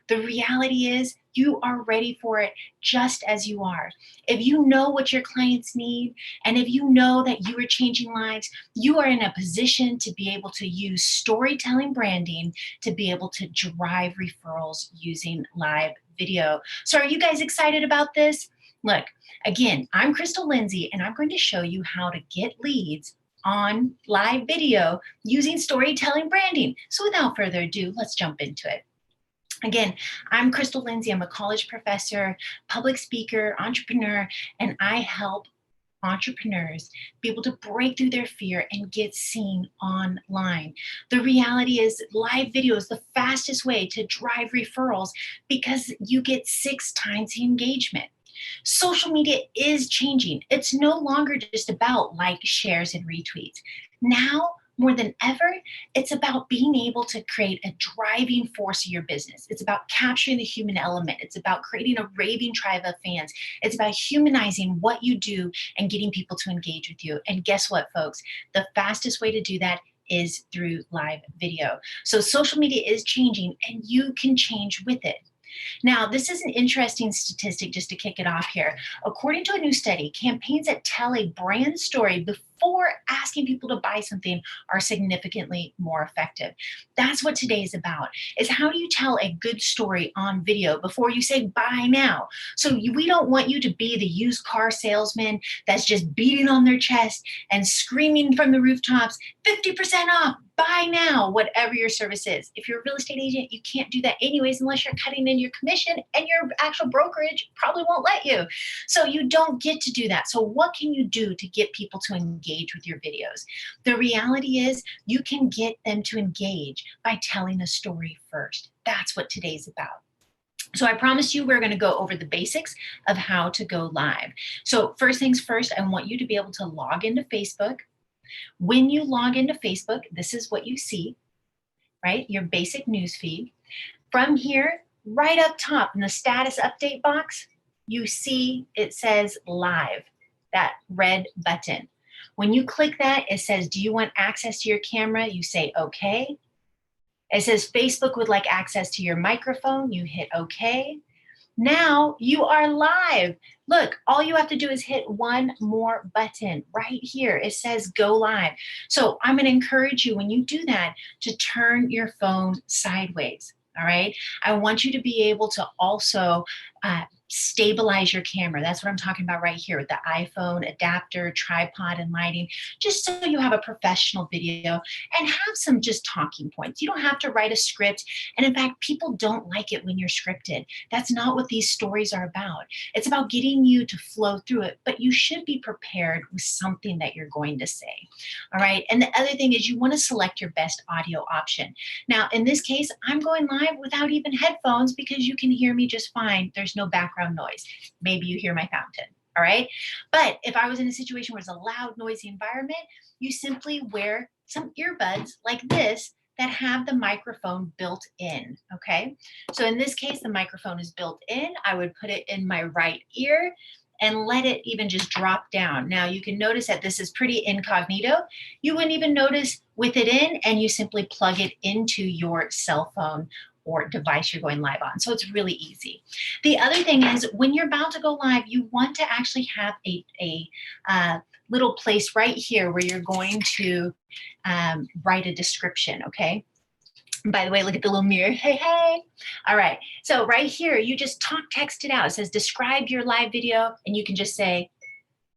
The reality is you are ready for it just as you are. If you know what your clients need, and if you know that you are changing lives, you are in a position to be able to use storytelling branding to be able to drive referrals using live video. So are you guys excited about this? Look, again, I'm Crystal Lindsey, and I'm going to show you how to get leads on live video using storytelling branding. So without further ado, let's jump into it. Again, I'm Crystal Lindsey. I'm a college professor, public speaker, entrepreneur, and I help entrepreneurs be able to break through their fear and get seen online. The reality is live video is the fastest way to drive referrals because you get 6 times the engagement. Social media is changing. It's no longer just about likes, shares, and retweets. Now, more than ever, it's about being able to create a driving force of your business. It's about capturing the human element. It's about creating a raving tribe of fans. It's about humanizing what you do and getting people to engage with you. And guess what, folks? The fastest way to do that is through live video. So social media is changing, and you can change with it. Now, this is an interesting statistic just to kick it off here. According to a new study, campaigns that tell a brand story before asking people to buy something are significantly more effective. That's what today is about, is how do you tell a good story on video before you say buy now? So we don't want you to be the used car salesman that's just beating on their chest and screaming from the rooftops, 50% off, buy now, whatever your service is. If you're a real estate agent, you can't do that anyways unless you're cutting in your commission, and your actual brokerage probably won't let you. So you don't get to do that. So what can you do to get people to engage with your videos? The reality is you can get them to engage by telling a story first. That's what today's about. So I promise you we're going to go over the basics of how to go live. So first things first, I want you to be able to log into Facebook. When you log into Facebook, this is what you see, right? Your basic news feed. From here, right up top in the status update box, you see it says live, that red button. When you click that, it says, do you want access to your camera? You say, okay. It says Facebook would like access to your microphone. You hit okay. Now you are live. Look, all you have to do is hit one more button right here. It says go live. So I'm going to encourage you when you do that to turn your phone sideways. All right. I want you to be able to also stabilize your camera. That's what I'm talking about right here with the iPhone adapter, tripod, and lighting, just so you have a professional video and have some just talking points. You don't have to write a script. And in fact, people don't like it when you're scripted. That's not what these stories are about. It's about getting you to flow through it, but you should be prepared with something that you're going to say. All right. And the other thing is you want to select your best audio option. Now, in this case, I'm going live without even headphones because you can hear me just fine. There's no background noise. Maybe you hear my fountain. All right. But if I was in a situation where it's a loud, noisy environment, you simply wear some earbuds like this that have the microphone built in. Okay. So in this case, the microphone is built in. I would put it in my right ear and let it even just drop down. Now you can notice that this is pretty incognito. You wouldn't even notice with it in, and you simply plug it into your cell phone or device you're going live on. So it's really easy. The other thing is when you're about to go live, you want to actually have a little place right here where you're going to write a description, okay? By the way, look at the little mirror. Hey, hey. All right. So right here, you just text it out. It says, describe your live video. And you can just say,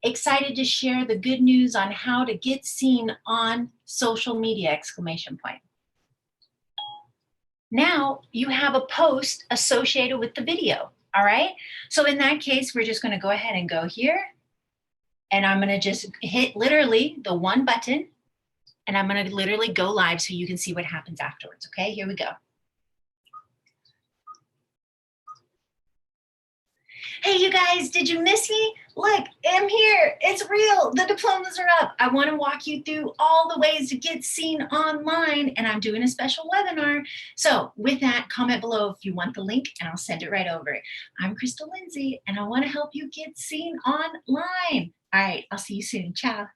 excited to share the good news on how to get seen on social media, exclamation point. Now you have a post associated with the video. All right. So in that case, we're just going to go ahead and go here. And I'm going to just hit literally the one button. And I'm going to literally go live so you can see what happens afterwards. Okay, here we go. Hey, you guys, did you miss me? Look, I'm here. It's real. The diplomas are up. I want to walk you through all the ways to get seen online, and I'm doing a special webinar. So with that, comment below if you want the link, and I'll send it right over. I'm Crystal Lindsey, and I want to help you get seen online. All right, I'll see you soon. Ciao.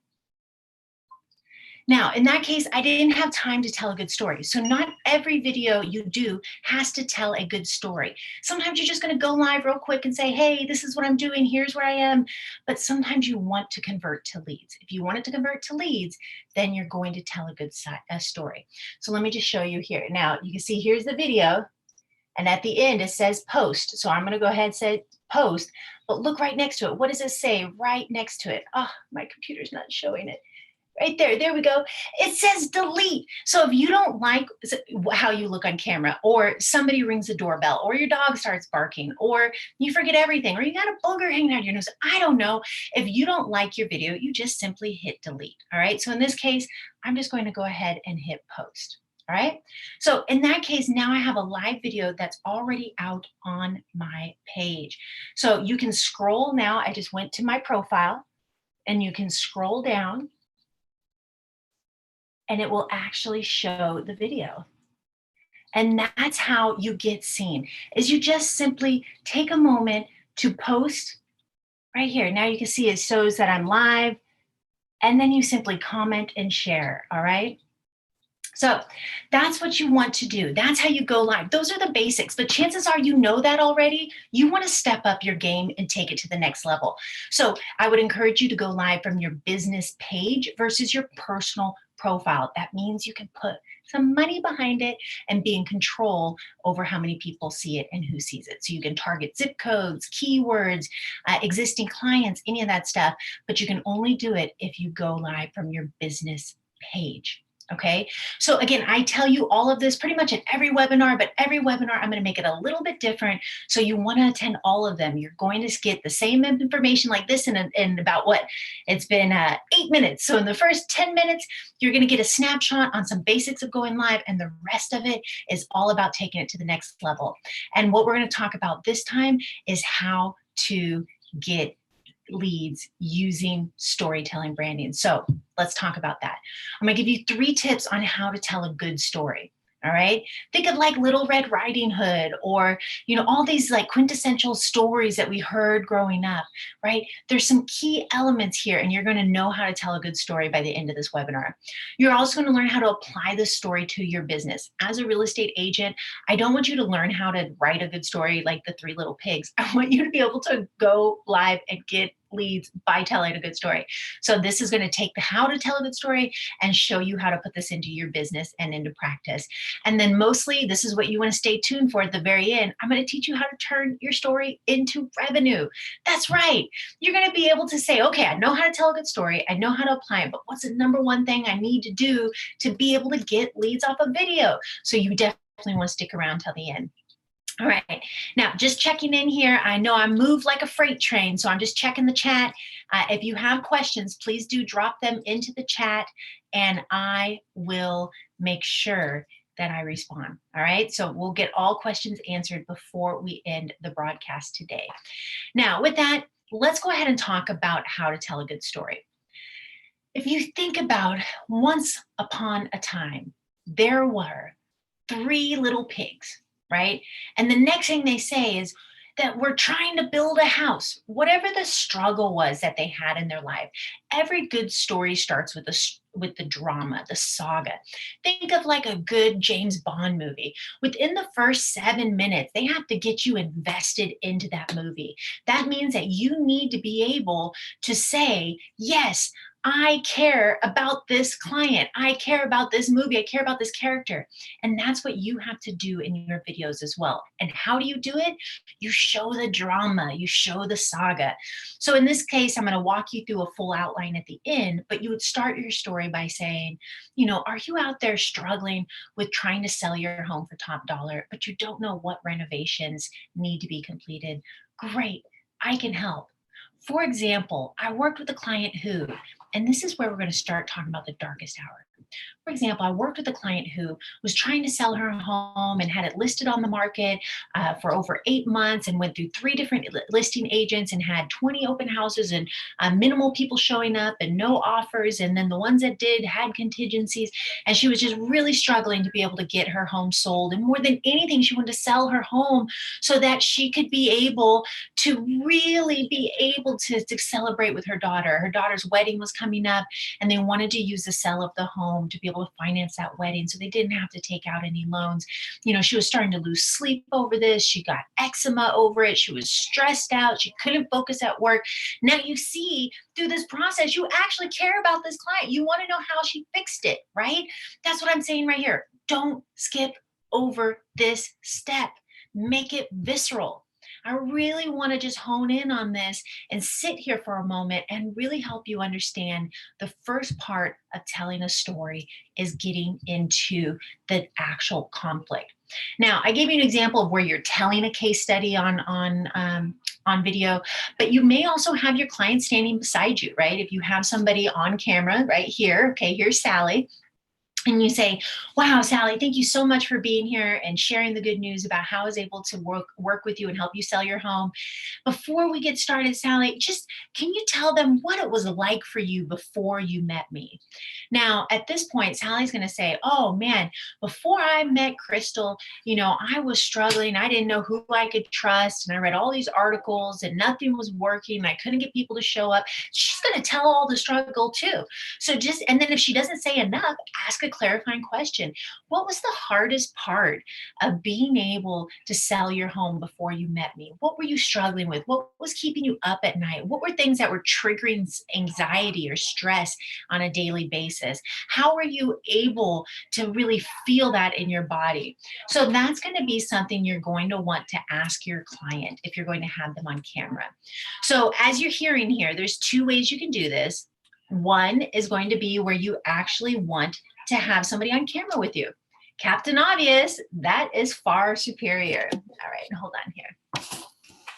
Now, in that case, I didn't have time to tell a good story. So not every video you do has to tell a good story. Sometimes you're just going to go live real quick and say, hey, this is what I'm doing. Here's where I am. But sometimes you want to convert to leads. If you want it to convert to leads, then you're going to tell a good story. So let me just show you here. Now, you can see here's the video. And at the end, it says post. So I'm going to go ahead and say post. But look right next to it. What does it say right next to it? Oh, my computer's not showing it. Right there, there we go. It says delete. So if you don't like how you look on camera, or somebody rings the doorbell, or your dog starts barking, or you forget everything, or you got a booger hanging out of your nose, I don't know. If you don't like your video, you just simply hit delete. All right. So in this case, I'm just going to go ahead and hit post. All right. So in that case, now I have a live video that's already out on my page. So you can scroll now. I just went to my profile, and you can scroll down, and it will actually show the video. And that's how you get seen, is you just simply take a moment to post right here. Now you can see it shows that I'm live, and then you simply comment and share, all right? So that's what you want to do. That's how you go live. Those are the basics, but chances are you know that already. You want to step up your game and take it to the next level. So I would encourage you to go live from your business page versus your personal profile. That means you can put some money behind it and be in control over how many people see it and who sees it. So you can target zip codes, keywords, existing clients, any of that stuff, but you can only do it if you go live from your business page. Okay, so again, I tell you all of this pretty much in every webinar, but every webinar I'm going to make it a little bit different. So you want to attend all of them. You're going to get the same information like this in about what? It's been 8 minutes. So in the first 10 minutes, you're going to get a snapshot on some basics of going live, and the rest of it is all about taking it to the next level. And what we're going to talk about this time is how to get leads using storytelling branding. So let's talk about that. I'm going to give you 3 tips on how to tell a good story. All right. Think of like Little Red Riding Hood, or, all these like quintessential stories that we heard growing up, right? There's some key elements here, and you're going to know how to tell a good story by the end of this webinar. You're also going to learn how to apply this story to your business. As a real estate agent, I don't want you to learn how to write a good story like the 3 Little Pigs. I want you to be able to go live and get leads by telling a good story. So this is going to take the how to tell a good story and show you how to put this into your business and into practice. And then mostly, this is what you want to stay tuned for at the very end. I'm going to teach you how to turn your story into revenue. That's right. You're going to be able to say, okay, I know how to tell a good story. I know how to apply it, but what's the number one thing I need to do to be able to get leads off a video? So you definitely want to stick around till the end. All right, now just checking in here. I know I move like a freight train, so I'm just checking the chat. If you have questions, please do drop them into the chat, and I will make sure that I respond. All right, so we'll get all questions answered before we end the broadcast today. Now, with that, let's go ahead and talk about how to tell a good story. If you think about once upon a time, there were 3 little pigs, right? And the next thing they say is that we're trying to build a house. Whatever the struggle was that they had in their life, every good story starts with the drama, the saga. Think of like a good James Bond movie. Within the first 7 minutes, they have to get you invested into that movie. That means that you need to be able to say, yes, I care about this client. I care about this movie. I care about this character. And that's what you have to do in your videos as well. And how do you do it? You show the drama, you show the saga. So in this case, I'm going to walk you through a full outline at the end, but you would start your story by saying, are you out there struggling with trying to sell your home for top dollar, but you don't know what renovations need to be completed? Great, I can help. For example, I worked with a client who, and this is where we're going to start talking about the darkest hour. For example, I worked with a client who was trying to sell her home and had it listed on the market for over 8 months, and went through 3 different listing agents and had 20 open houses and minimal people showing up and no offers. And then the ones that did had contingencies. And she was just really struggling to be able to get her home sold. And more than anything, she wanted to sell her home so that she could be able to really be able to celebrate with her daughter. Her daughter's wedding was coming up and they wanted to use the sale of the home to be able to finance that wedding so they didn't have to take out any loans. She was starting to lose sleep over this. She got eczema over it. She was stressed out. She couldn't focus at work. Now you see through this process, you actually care about this client. You want to know how she fixed it, right? That's what I'm saying right here. Don't skip over this step. Make it visceral. I really want to just hone in on this and sit here for a moment and really help you understand the first part of telling a story is getting into the actual conflict. Now, I gave you an example of where you're telling a case study on video, but you may also have your client standing beside you, right? If you have somebody on camera right here, okay, here's Sally. And you say, wow, Sally, thank you so much for being here and sharing the good news about how I was able to work with you and help you sell your home. Before we get started, Sally, just can you tell them what it was like for you before you met me? Now, at this point, Sally's going to say, oh man, before I met Crystal, I was struggling. I didn't know who I could trust. And I read all these articles and nothing was working. I couldn't get people to show up. She's going to tell all the struggle too. And then if she doesn't say enough, ask a clarifying question. What was the hardest part of being able to sell your home before you met me? What were you struggling with? What was keeping you up at night? What were things that were triggering anxiety or stress on a daily basis? How were you able to really feel that in your body? So that's going to be something you're going to want to ask your client if you're going to have them on camera. So as you're hearing here, there's two ways you can do this. One is going to be where you actually want to have somebody on camera with you. Captain Obvious, that is far superior. All right, hold on here.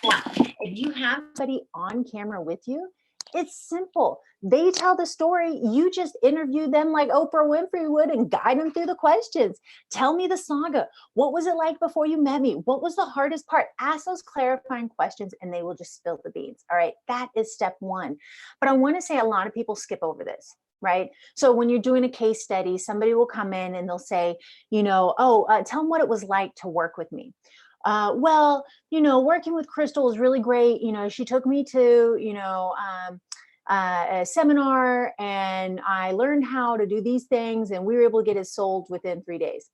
Now, if you have somebody on camera with you, it's simple. They tell the story. You just interview them like Oprah Winfrey would and guide them through the questions. Tell me the saga. What was it like before you met me? What was the hardest part? Ask those clarifying questions and they will just spill the beans. All right, that is step one. But I want to say a lot of people skip over this. Right? So when you're doing a case study, somebody will come in and they'll say, tell them what it was like to work with me. Working with Crystal is really great. She took me to, a seminar and I learned how to do these things and we were able to get it sold within 3 days.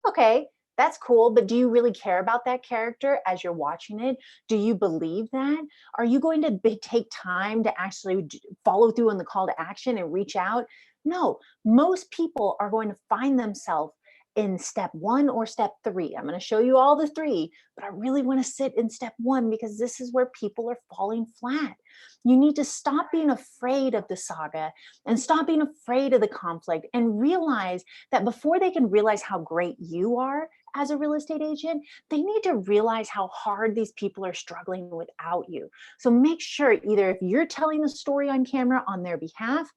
Okay, that's cool. But do you really care about that character as you're watching it? Do you believe that? Are you going to take time to actually follow through on the call to action and reach out? No, most people are going to find themselves in step 1 or step 3. I'm going to show you all the 3, but I really want to sit in step 1 because this is where people are falling flat. You need to stop being afraid of the saga and stop being afraid of the conflict and realize that before they can realize how great you are as a real estate agent, they need to realize how hard these people are struggling without you. So make sure either if you're telling the story on camera on their behalf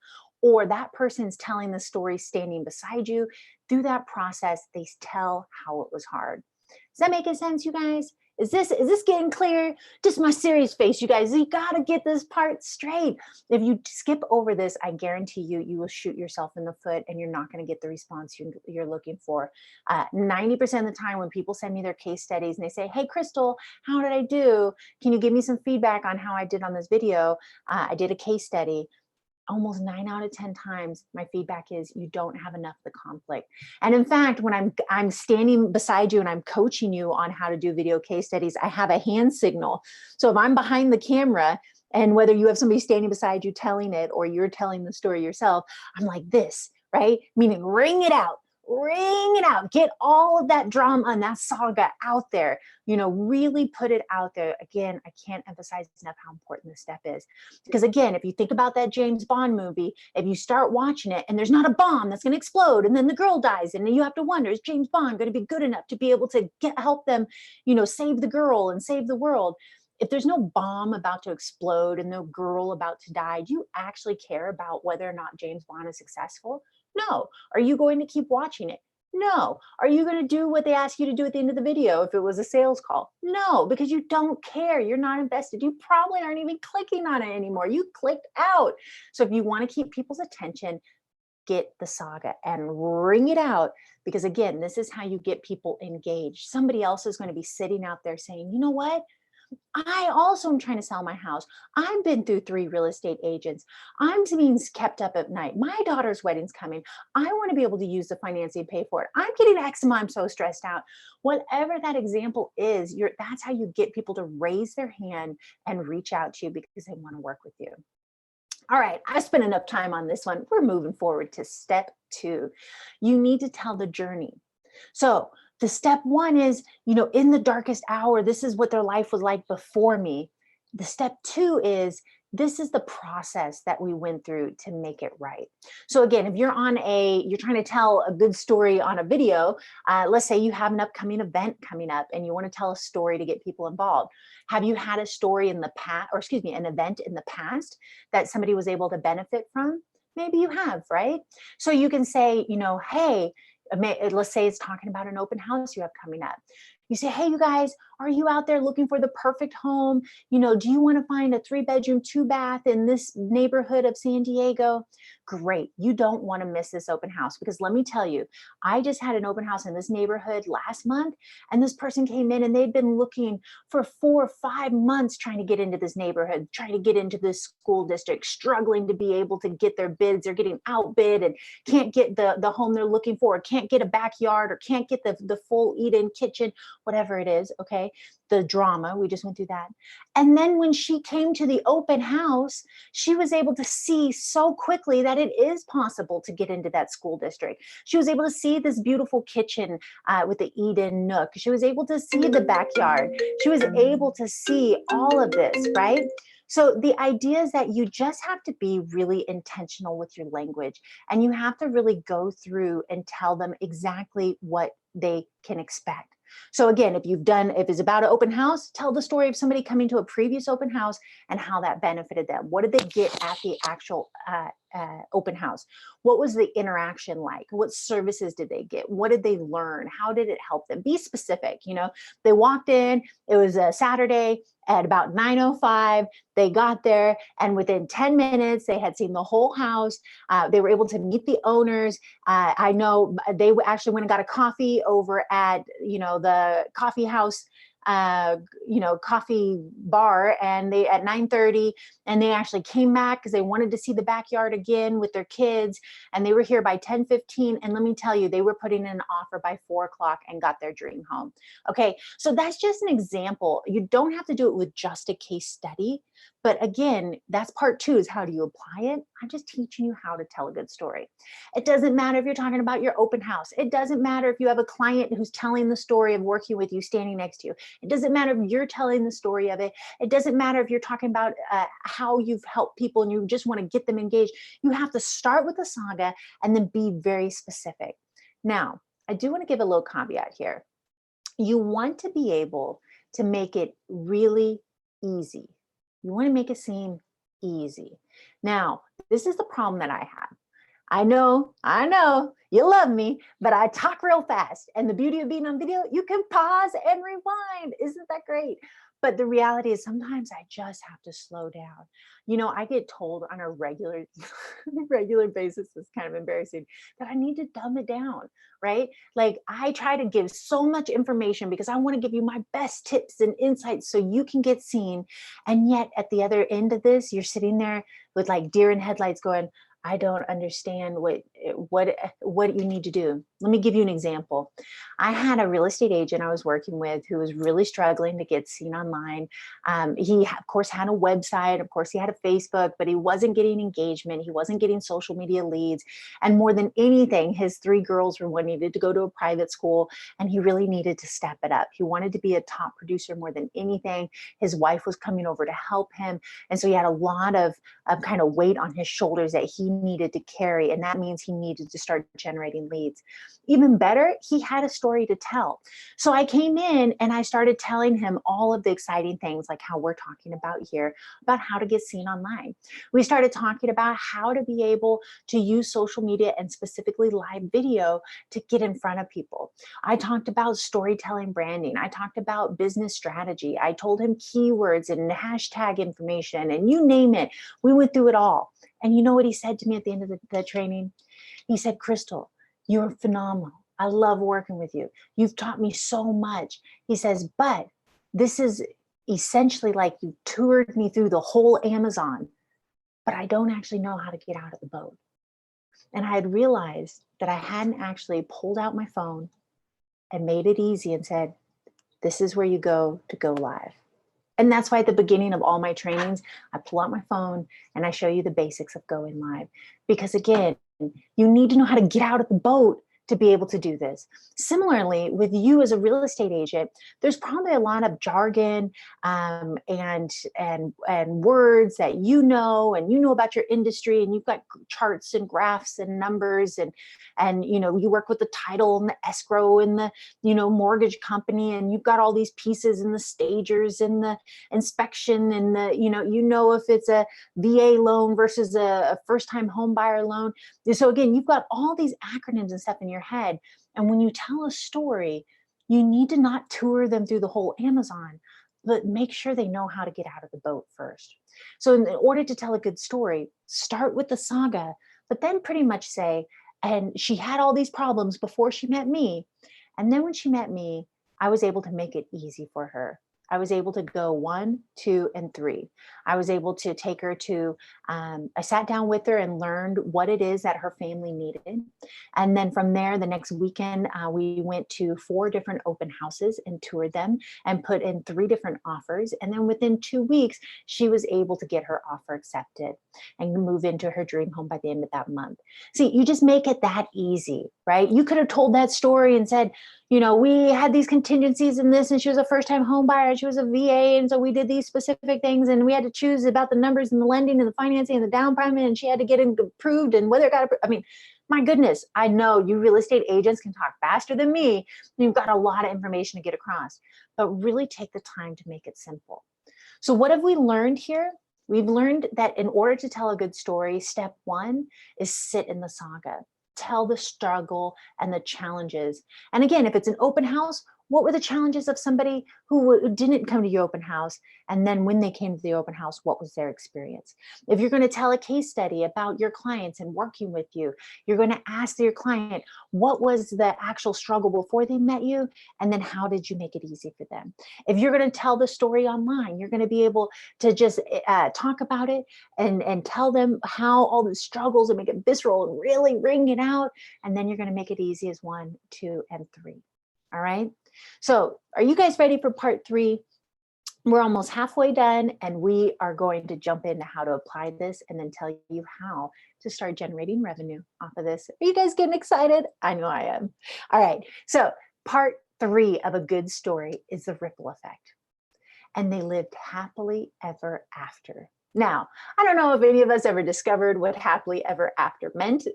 or that person's telling the story standing beside you, through that process, they tell how it was hard. Does that make sense, you guys? Is this getting clear? Just my serious face, you guys. You got to get this part straight. If you skip over this, I guarantee you, you will shoot yourself in the foot and you're not going to get the response you're looking for. 90% of the time when people send me their case studies and they say, hey, Crystal, how did I do? Can you give me some feedback on how I did on this video? I did a case study. Almost 9 out of 10 times, my feedback is you don't have enough of the conflict. And in fact, when I'm standing beside you and I'm coaching you on how to do video case studies, I have a hand signal. So if I'm behind the camera and whether you have somebody standing beside you telling it or you're telling the story yourself, I'm like this, right? Meaning ring it out. Ring it out, get all of that drama and that saga out there, really put it out there. Again, I can't emphasize enough how important this step is. Because again, if you think about that James Bond movie, if you start watching it and there's not a bomb that's going to explode and then the girl dies and then you have to wonder, is James Bond going to be good enough to be able to help them, save the girl and save the world? If there's no bomb about to explode and no girl about to die, do you actually care about whether or not James Bond is successful? No. Are you going to keep watching it? No. Are you going to do what they ask you to do at the end of the video if it was a sales call? No, because you don't care. You're not invested. You probably aren't even clicking on it anymore. You clicked out. So if you want to keep people's attention, get the saga and ring it out. Because again, this is how you get people engaged. Somebody else is going to be sitting out there saying, you know what? I also am trying to sell my house. I've been through 3 real estate agents. I'm being kept up at night. My daughter's wedding's coming. I want to be able to use the financing to pay for it. I'm getting eczema. I'm so stressed out. Whatever that example is, that's how you get people to raise their hand and reach out to you because they want to work with you. All right, I spent enough time on this one. We're moving forward to step 2. You need to tell the journey. So the step 1 is, in the darkest hour, this is what their life was like before me. The step 2 is, this is the process that we went through to make it right. So again, if you're trying to tell a good story on a video, let's say you have an upcoming event coming up and you want to tell a story to get people involved. Have you had a story in the past, or excuse me, an event in the past that somebody was able to benefit from? Maybe you have, right? So you can say, hey, let's say it's talking about an open house you have coming up. You say, hey, you guys, are you out there looking for the perfect home? Do you want to find a 3-bedroom, 2-bath in this neighborhood of San Diego? Great. You don't want to miss this open house, because let me tell you, I just had an open house in this neighborhood last month, and this person came in and they'd been looking for 4 or 5 months trying to get into this neighborhood, trying to get into this school district, struggling to be able to get their bids. They're getting outbid and can't get the home they're looking for, can't get a backyard, or can't get the full eat-in kitchen, whatever it is. Okay. The drama, we just went through that. And then when she came to the open house, she was able to see so quickly that it is possible to get into that school district. She was able to see this beautiful kitchen with the eat-in nook. She was able to see the backyard. She was able to see all of this, right? So the idea is that you just have to be really intentional with your language, and you have to really go through and tell them exactly what they can expect. So again, if it's about an open house, tell the story of somebody coming to a previous open house and how that benefited them. What did they get at the actual open house? What was the interaction like? What services did they get? What did they learn? How did it help them? Be specific. They walked in, it was a Saturday at about 9:05. They got there, and within 10 minutes, they had seen the whole house. They were able to meet the owners. I know they actually went and got a coffee over at, the coffee house, coffee bar, and they at 9:30, and they actually came back because they wanted to see the backyard again with their kids, and they were here by 10:15. And let me tell you, they were putting in an offer by 4 o'clock and got their dream home. Okay, so that's just an example. You don't have to do it with just a case study, but again, that's part 2, is how do you apply it? I'm just teaching you how to tell a good story. It doesn't matter if you're talking about your open house. It doesn't matter if you have a client who's telling the story of working with you standing next to you. It doesn't matter if you're telling the story of it. It doesn't matter if you're talking about how you've helped people and you just want to get them engaged. You have to start with the saga and then be very specific. Now, I do want to give a little caveat here. You want to be able to make it really easy. You want to make it seem easy. Now, this is the problem that I have. I know, you love me, but I talk real fast. And the beauty of being on video, you can pause and rewind. Isn't that great? But the reality is sometimes I just have to slow down. I get told on a regular basis, it's kind of embarrassing, that I need to dumb it down, right? Like I try to give so much information because I want to give you my best tips and insights so you can get seen. And yet at the other end of this, you're sitting there with like deer in headlights going, I don't understand what you need to do. Let me give you an example. I had a real estate agent I was working with who was really struggling to get seen online. He, of course, had a website. Of course, he had a Facebook, but he wasn't getting engagement. He wasn't getting social media leads. And more than anything, his 3 girls were one needed to go to a private school, and he really needed to step it up. He wanted to be a top producer more than anything. His wife was coming over to help him. And so he had a lot of kind of weight on his shoulders that he needed to carry. And that means he needed to start generating leads. Even better, he had a story to tell. So I came in and I started telling him all of the exciting things, like how we're talking about here, about how to get seen online. We started talking about how to be able to use social media and specifically live video to get in front of people. I talked about storytelling branding. I talked about business strategy. I told him keywords and hashtag information and you name it. We went through it all. And you know what he said to me at the end of the training? He said, Crystal, you're phenomenal. I love working with you. You've taught me so much. He says, but this is essentially like you toured me through the whole Amazon, but I don't actually know how to get out of the boat. And I had realized that I hadn't actually pulled out my phone and made it easy and said, this is where you go to go live. And that's why at the beginning of all my trainings, I pull out my phone and I show you the basics of going live. Because again, you need to know how to get out of the boat to be able to do this. Similarly, with you as a real estate agent, there's probably a lot of jargon and words that you know, and you know about your industry, and you've got charts and graphs and numbers, and you know, you work with the title and the escrow and the, you know, mortgage company, and you've got all these pieces and the stagers and the inspection and the, you know if it's a VA loan versus a first-time home buyer loan. So again, you've got all these acronyms and stuff in your head. And when you tell a story, you need to not tour them through the whole Amazon, but make sure they know how to get out of the boat first. So in order to tell a good story, start with the saga, but then pretty much say, and she had all these problems before she met me. And then when she met me, I was able to make it easy for her. I was able to go 1, 2, and 3. I was able to take her to, I sat down with her and learned what it is that her family needed. And then from there, the next weekend, we went to 4 different open houses and toured them and put in 3 different offers. And then within 2 weeks, she was able to get her offer accepted and move into her dream home by the end of that month. See, you just make it that easy, right? You could have told that story and said, you know, we had these contingencies in this, and she was a first-time home buyer, and she was a VA, and so we did these specific things, and we had to choose about the numbers and the lending and the financing and the down payment, and she had to get it approved and whether it got approved. I mean, my goodness, I know you real estate agents can talk faster than me. You've got a lot of information to get across, but really take the time to make it simple. So what have we learned here? We've learned that in order to tell a good story, step 1 is sit in the saga. Tell the struggle and the challenges. And again, if it's an open house, what were the challenges of somebody who didn't come to your open house? And then when they came to the open house, what was their experience? If you're going to tell a case study about your clients and working with you, you're going to ask your client, what was the actual struggle before they met you? And then how did you make it easy for them? If you're going to tell the story online, you're going to be able to just talk about it and tell them how all the struggles and make it visceral and really wring it out. And then you're going to make it easy as 1, 2, and 3. All right. So are you guys ready for part 3? We're almost halfway done, and we are going to jump into how to apply this and then tell you how to start generating revenue off of this. Are you guys getting excited? I know I am. All right. So part 3 of a good story is the ripple effect. And they lived happily ever after. Now, I don't know if any of us ever discovered what happily ever after meant,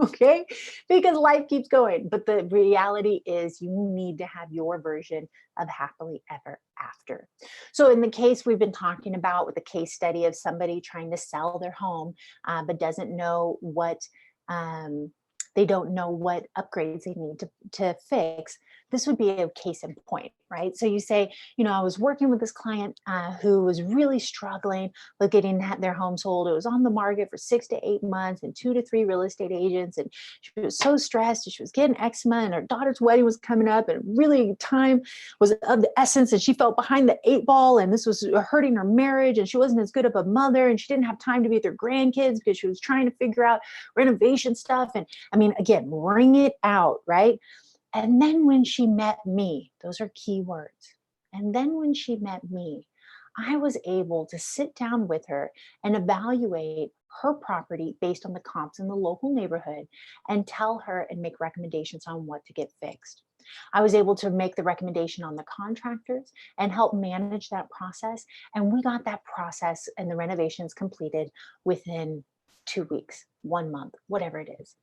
okay? Because life keeps going. But the reality is you need to have your version of happily ever after. So in the case we've been talking about with the case study of somebody trying to sell their home, but doesn't know what, they don't know what upgrades they need to fix, this would be a case in point, right? So you say, you know, I was working with this client who was really struggling with getting their home sold. It was on the market for 6 to 8 months and 2 to 3 real estate agents. And she was so stressed, and she was getting eczema, and her daughter's wedding was coming up, and really time was of the essence, and she felt behind the 8 ball, and this was hurting her marriage, and she wasn't as good of a mother, and she didn't have time to be with her grandkids because she was trying to figure out renovation stuff. And I mean, again, wring it out, right? And then when she met me, those are key words. And then when she met me, I was able to sit down with her and evaluate her property based on the comps in the local neighborhood and tell her and make recommendations on what to get fixed. I was able to make the recommendation on the contractors and help manage that process. And we got that process and the renovations completed within 2 weeks, 1 month, whatever it is.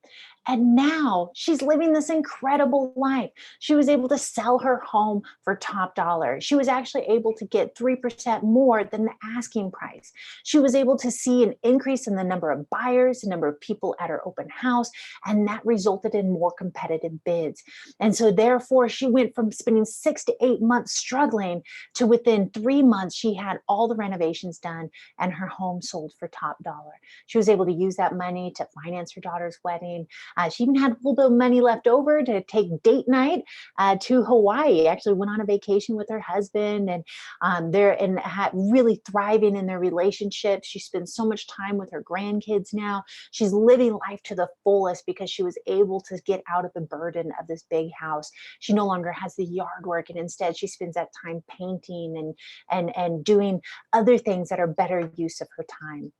And now she's living this incredible life. She was able to sell her home for top dollar. She was actually able to get 3% more than the asking price. She was able to see an increase in the number of buyers, the number of people at her open house, and that resulted in more competitive bids. And so therefore, she went from spending 6 to 8 months struggling to within 3 months, she had all the renovations done and her home sold for top dollar. She was able to use that money money to finance her daughter's wedding. She even had a little bit of money left over to take date night to Hawaii. Actually went on a vacation with her husband, and they're really thriving in their relationship. She spends so much time with her grandkids now. She's living life to the fullest because she was able to get out of the burden of this big house. She no longer has the yard work, and instead she spends that time painting and doing other things that are better use of her time.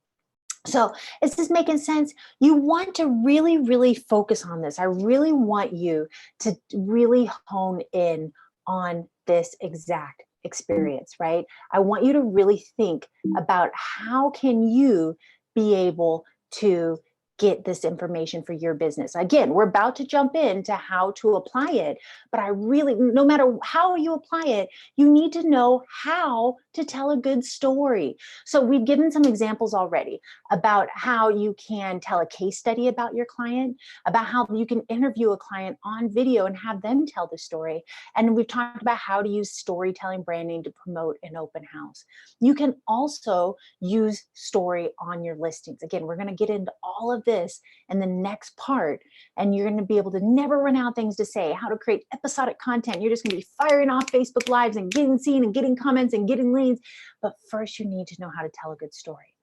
So is this making sense? You want to really, really focus on this. I really want you to really hone in on this exact experience, right? I want you to really think about how can you be able to get this information for your business. Again, we're about to jump into how to apply it, but I really, no matter how you apply it, you need to know how to tell a good story. So we've given some examples already about how you can tell a case study about your client, about how you can interview a client on video and have them tell the story. And we've talked about how to use storytelling branding to promote an open house. You can also use story on your listings. Again, we're going to get into all of this in the next part, and you're going to be able to never run out of things to say, how to create episodic content. You're just going to be firing off Facebook Lives and getting seen and getting comments and getting leads. But first, you need to know how to tell a good story.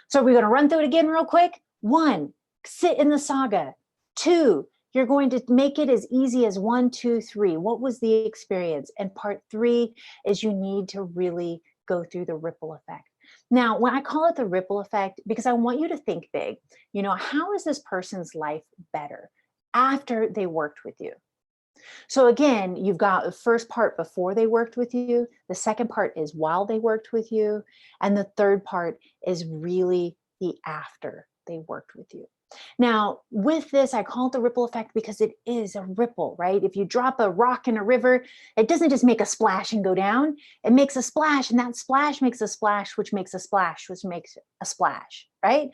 So we're going to run through it again real quick. 1, sit in the saga. 2, you're going to make it as easy as 1, 2, 3. What was the experience? And part 3 is you need to really go through the ripple effect. Now, when I call it the ripple effect, because I want you to think big, how is this person's life better after they worked with you? So again, you've got the first part before they worked with you. The second part is while they worked with you. And the third part is really the after they worked with you. Now, with this, I call it the ripple effect because it is a ripple, right? If you drop a rock in a river, it doesn't just make a splash and go down. It makes a splash, and that splash makes a splash, which makes a splash, which makes a splash, right?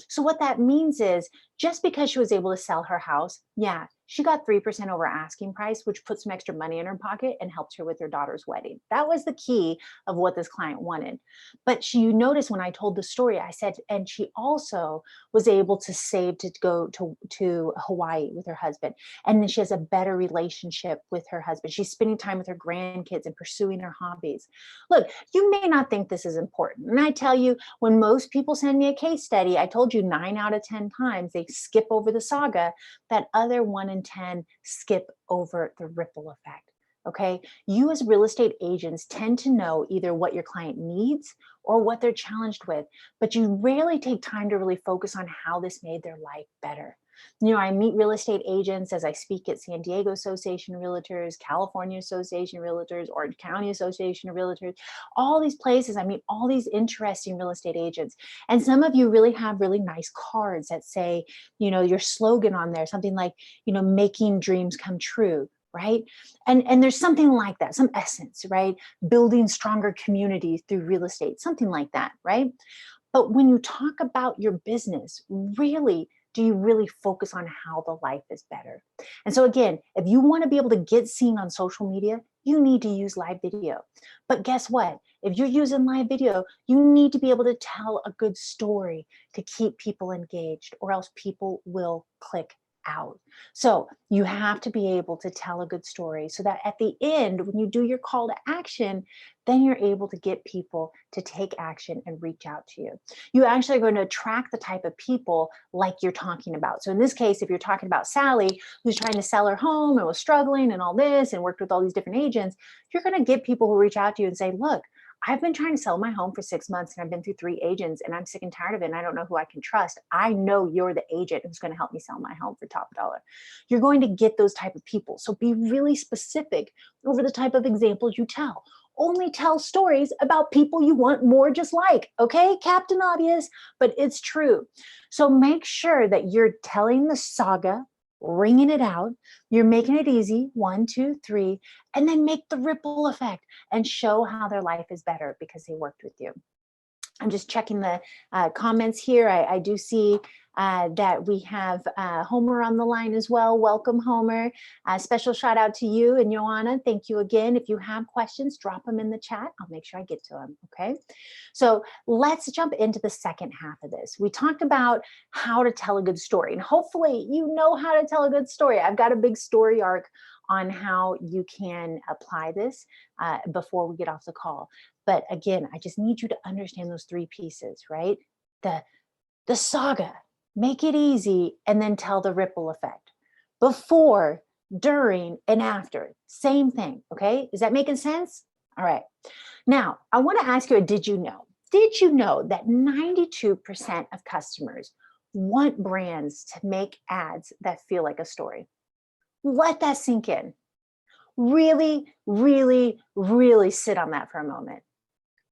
So what that means is just because she was able to sell her house, yeah, she got 3% over asking price, which put some extra money in her pocket and helped her with her daughter's wedding. That was the key of what this client wanted. But you notice when I told the story, I said, and she also was able to save to go to Hawaii with her husband. And then she has a better relationship with her husband. She's spending time with her grandkids and pursuing her hobbies. Look, you may not think this is important. And I tell you, when most people send me a case study, I told you 9 out of 10 times they skip over the saga. That other 1 in 10 skip over the ripple effect. Okay. You as real estate agents tend to know either what your client needs or what they're challenged with, but you rarely take time to really focus on how this made their life better. I meet real estate agents as I speak at San Diego Association of Realtors, California Association of Realtors, Orange County Association of Realtors, all these places. I meet all these interesting real estate agents. And some of you really have really nice cards that say, your slogan on there, something like, making dreams come true. Right. And there's something like that, some essence, right? Building stronger communities through real estate, something like that. Right. But when you talk about your business, really, do you really focus on how the life is better? And so again, if you want to be able to get seen on social media, you need to use live video. But guess what? If you're using live video, you need to be able to tell a good story to keep people engaged, or else people will click out. So you have to be able to tell a good story so that at the end, when you do your call to action, then you're able to get people to take action and reach out to you. You actually are going to attract the type of people like you're talking about. So in this case, if you're talking about Sally, who's trying to sell her home and was struggling and all this and worked with all these different agents, you're going to get people who reach out to you and say, look, I've been trying to sell my home for 6 months and I've been through 3 agents and I'm sick and tired of it and I don't know who I can trust. I know you're the agent who's going to help me sell my home for top dollar. You're going to get those type of people. So be really specific over the type of examples you tell. Only tell stories about people you want more just like, okay? Captain Obvious, but it's true. So make sure that you're telling the saga, ringing it out, you're making it easy, 1, 2, 3, and then make the ripple effect and show how their life is better because they worked with you. I'm just checking the comments here. I do see that we have Homer on the line as well. Welcome, Homer. Special shout out to you and Joanna. Thank you again. If you have questions, drop them in the chat. I'll make sure I get to them. Okay. So let's jump into the second half of this. We talked about how to tell a good story, and hopefully you know how to tell a good story. I've got a big story arc on how you can apply this before we get off the call. But again, I just need you to understand those three pieces, right? The saga, make it easy, and then tell the ripple effect. Before, during, and after, same thing, okay? Is that making sense? All right. Now, I want to ask you a did you know? Did you know that 92% of customers want brands to make ads that feel like a story? Let that sink in. Really, really, really sit on that for a moment.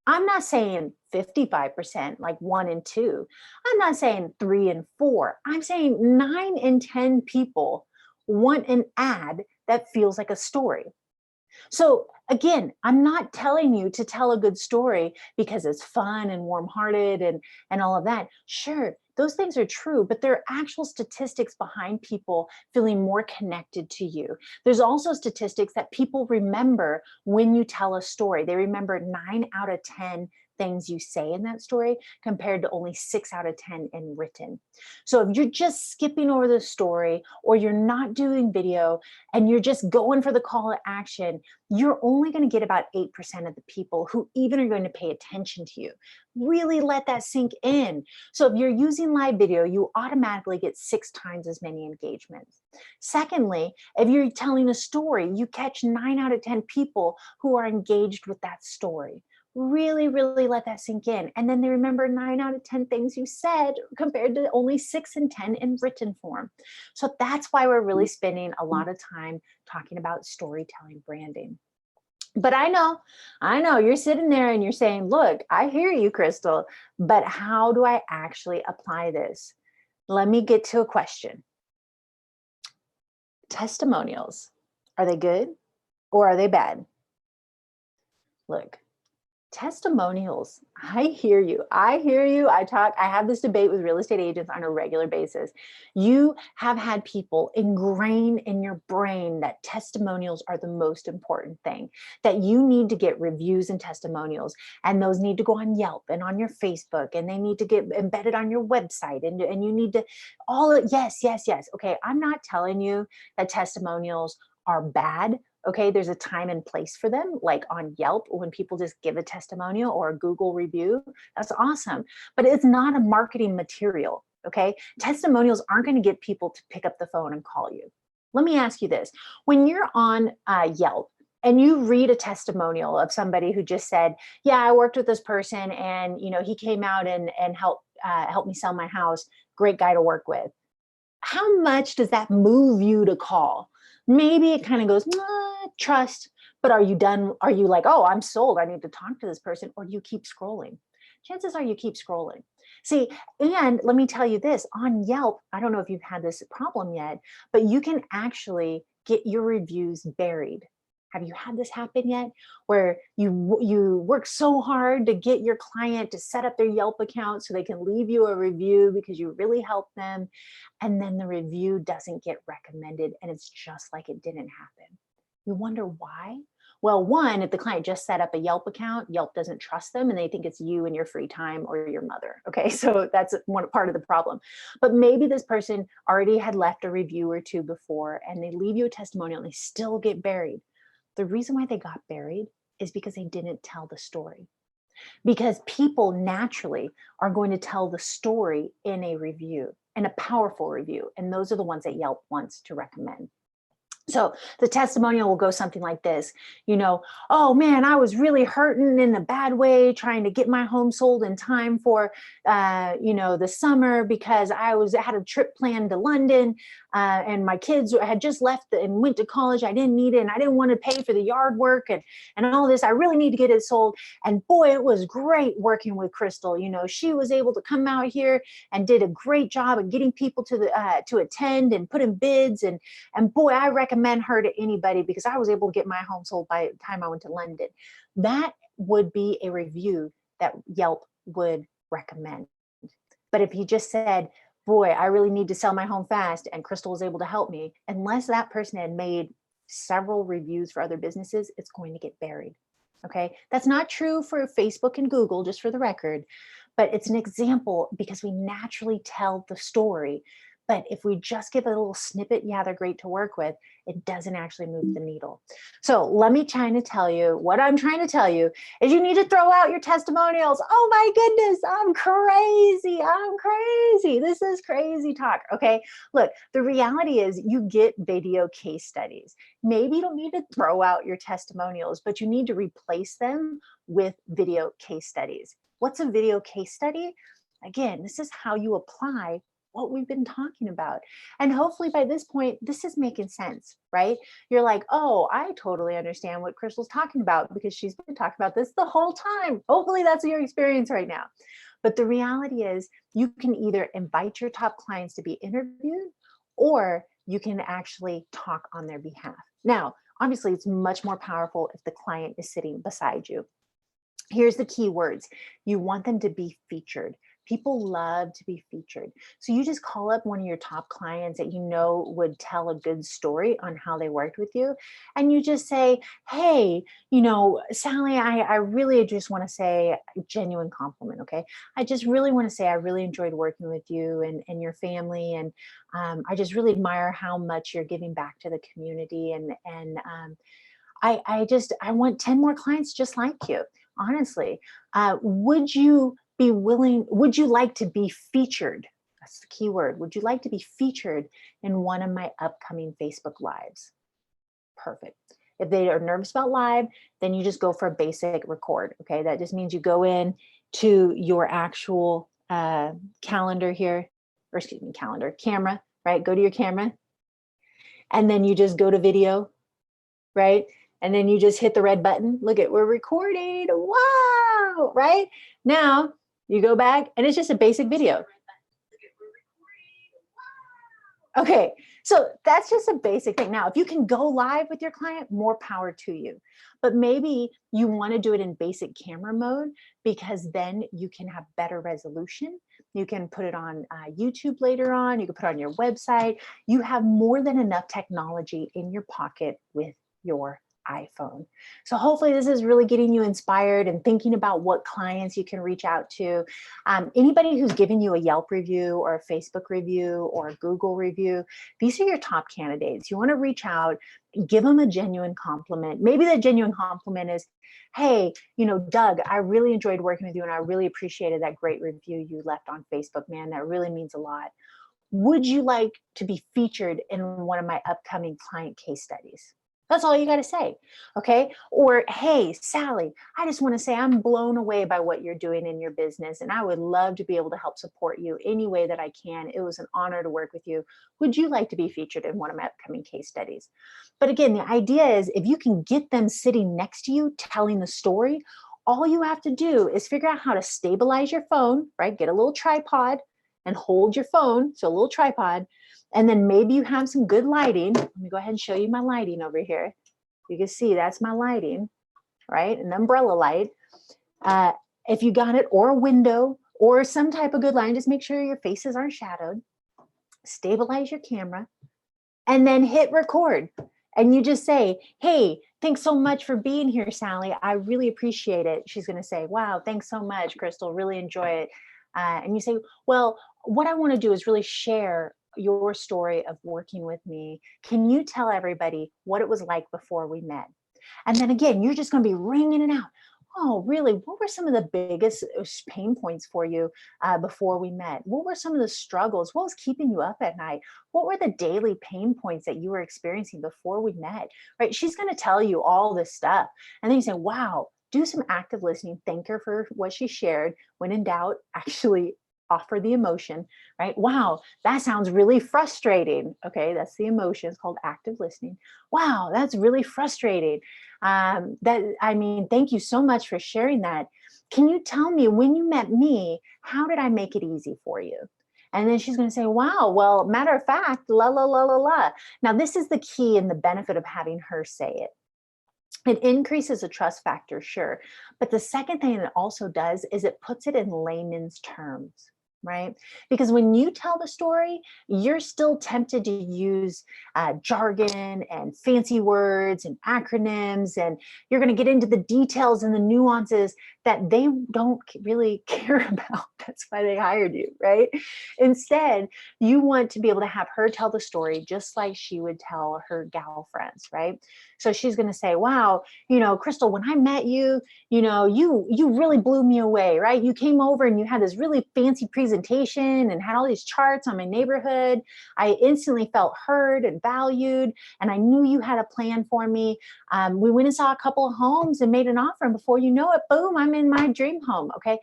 I'm not saying 55%, like 1 in 2. I'm not saying 3 in 4. I'm saying 9 in 10 people want an ad that feels like a story. So again, I'm not telling you to tell a good story because it's fun and warm-hearted and all of that. Sure, those things are true, but there are actual statistics behind people feeling more connected to you. There's also statistics that people remember when you tell a story. They remember 9 out of 10 things you say in that story compared to only 6 out of 10 in written. So if you're just skipping over the story or you're not doing video and you're just going for the call to action, you're only going to get about 8% of the people who even are going to pay attention to you. Really let that sink in. So if you're using live video, you automatically get 6 times as many engagements. Secondly, if you're telling a story, you catch 9 out of 10 people who are engaged with that story. Really, really let that sink in. And then they remember 9 out of 10 things you said compared to only 6 and 10 in written form. So that's why we're really spending a lot of time talking about storytelling branding. But I know you're sitting there and you're saying, look, I hear you, Crystal, but how do I actually apply this? Let me get to a question. Testimonials, are they good or are they bad? Look, testimonials, I hear you. I have this debate with real estate agents on a regular basis. You have had people ingrain in your brain that testimonials are the most important thing, that you need to get reviews and testimonials, and those need to go on Yelp and on your Facebook, and they need to get embedded on your website, and you need to yes. Okay, I'm not telling you that testimonials are bad. Okay, there's a time and place for them, like on Yelp, when people just give a testimonial or a Google review. That's awesome. But it's not a marketing material. Okay, testimonials aren't going to get people to pick up the phone and call you. Let me ask you this. When you're on Yelp and you read a testimonial of somebody who just said, yeah, I worked with this person and he came out and helped me sell my house. Great guy to work with. How much does that move you to call? Maybe it kind of goes, trust, but are you done? Are you like, oh, I'm sold, I need to talk to this person? Or you keep scrolling? Chances are you keep scrolling. See, and let me tell you this, on Yelp, I don't know if you've had this problem yet, but you can actually get your reviews buried. Have you had this happen yet? Where you work so hard to get your client to set up their Yelp account so they can leave you a review because you really helped them, and then the review doesn't get recommended and it's just like it didn't happen. You wonder why? Well, one, if the client just set up a Yelp account, Yelp doesn't trust them and they think it's you in your free time or your mother. Okay, so that's one part of the problem. But maybe this person already had left a review or two before and they leave you a testimonial and they still get buried. The reason why they got buried is because they didn't tell the story. Because people naturally are going to tell the story in a review, in a powerful review. And those are the ones that Yelp wants to recommend. So the testimonial will go something like this, oh man, I was really hurting in a bad way, trying to get my home sold in time for, the summer because I had a trip planned to London and my kids had just left and went to college. I didn't need it and I didn't want to pay for the yard work and all this. I really need to get it sold. And boy, it was great working with Crystal. She was able to come out here and did a great job of getting people to attend and put in bids. And boy, I recommend her to anybody because I was able to get my home sold by the time I went to London. That would be a review that Yelp would recommend. But if he just said, boy, I really need to sell my home fast, and Crystal was able to help me, unless that person had made several reviews for other businesses, it's going to get buried. Okay. That's not true for Facebook and Google, just for the record, but it's an example because we naturally tell the story. But if we just give a little snippet, yeah, they're great to work with, it doesn't actually move the needle. So let me try to tell you what I'm trying to tell you is you need to throw out your testimonials. Oh my goodness, I'm crazy. I'm crazy. This is crazy talk. Okay. Look, the reality is you get video case studies. Maybe you don't need to throw out your testimonials, but you need to replace them with video case studies. What's a video case study? Again, this is how you apply what we've been talking about. And hopefully by this point, this is making sense, right? You're like, oh, I totally understand what Crystal's talking about because she's been talking about this the whole time. Hopefully that's your experience right now. But the reality is you can either invite your top clients to be interviewed or you can actually talk on their behalf. Now, obviously it's much more powerful if the client is sitting beside you. Here's the key words. You want them to be featured. People love to be featured. So you just call up one of your top clients that you know would tell a good story on how they worked with you. And you just say, hey, Sally, I really just want to say a genuine compliment, okay? I just really want to say I really enjoyed working with you and your family. And I just really admire how much you're giving back to the community. And I want 10 more clients just like you, honestly. Would you like to be featured? That's the key word. Would you like to be featured in one of my upcoming Facebook Lives? Perfect. If they are nervous about live, then you just go for a basic record. Okay. That just means you go in to your actual calendar here, or excuse me, camera, right? Go to your camera and then you just go to video, right? And then you just hit the red button. Look at, we're recording. Wow, right? Now you go back and it's just a basic video. Okay, so that's just a basic thing. Now, if you can go live with your client, more power to you. But maybe you want to do it in basic camera mode because then you can have better resolution. You can put it on YouTube later on. You can put it on your website. You have more than enough technology in your pocket with your iPhone. So hopefully this is really getting you inspired and thinking about what clients you can reach out to. Anybody who's given you a Yelp review or a Facebook review or a Google review, these are your top candidates. You want to reach out, give them a genuine compliment. Maybe the genuine compliment is, hey, Doug, I really enjoyed working with you and I really appreciated that great review you left on Facebook, man. That really means a lot. Would you like to be featured in one of my upcoming client case studies? That's all you got to say. Okay. Or, hey, Sally, I just want to say I'm blown away by what you're doing in your business. And I would love to be able to help support you any way that I can. It was an honor to work with you. Would you like to be featured in one of my upcoming case studies? But again, the idea is if you can get them sitting next to you telling the story, all you have to do is figure out how to stabilize your phone, right? Get a little tripod and hold your phone. So a little tripod. And then maybe you have some good lighting. Let me go ahead and show you my lighting over here. You can see that's my lighting, right? An umbrella light. If you got it, or a window, or some type of good lighting, just make sure your faces aren't shadowed. Stabilize your camera and then hit record. And you just say, hey, thanks so much for being here, Sally. I really appreciate it. She's going to say, wow, thanks so much, Crystal. Really enjoy it. And you say, well, what I want to do is really share your story of working with me. Can you tell everybody what it was like before we met? And then again, you're just going to be ringing it out. Oh, really? What were some of the biggest pain points for you before we met? What were some of the struggles? What was keeping you up at night? What were the daily pain points that you were experiencing before we met? Right? She's going to tell you all this stuff. And then you say, wow, do some active listening. Thank her for what she shared. When in doubt, actually offer the emotion, right? Wow, that sounds really frustrating. Okay, that's the emotion. It's called active listening. Wow, that's really frustrating. Thank you so much for sharing that. Can you tell me when you met me, how did I make it easy for you? And then she's going to say, wow, well, matter of fact, la, la, la, la, la. Now, this is the key and the benefit of having her say it. It increases the trust factor, sure. But the second thing it also does is it puts it in layman's terms, right? Because when you tell the story, you're still tempted to use jargon and fancy words and acronyms, and you're going to get into the details and the nuances that they don't really care about. That's why they hired you, right? Instead, you want to be able to have her tell the story just like she would tell her gal friends, right? So she's going to say, wow, Crystal, when I met you, you really blew me away, right? You came over and you had this really fancy presentation and had all these charts on my neighborhood. I instantly felt heard and valued, and I knew you had a plan for me. We went and saw a couple of homes and made an offer, and before you know it, boom, I'm in my dream home. Okay.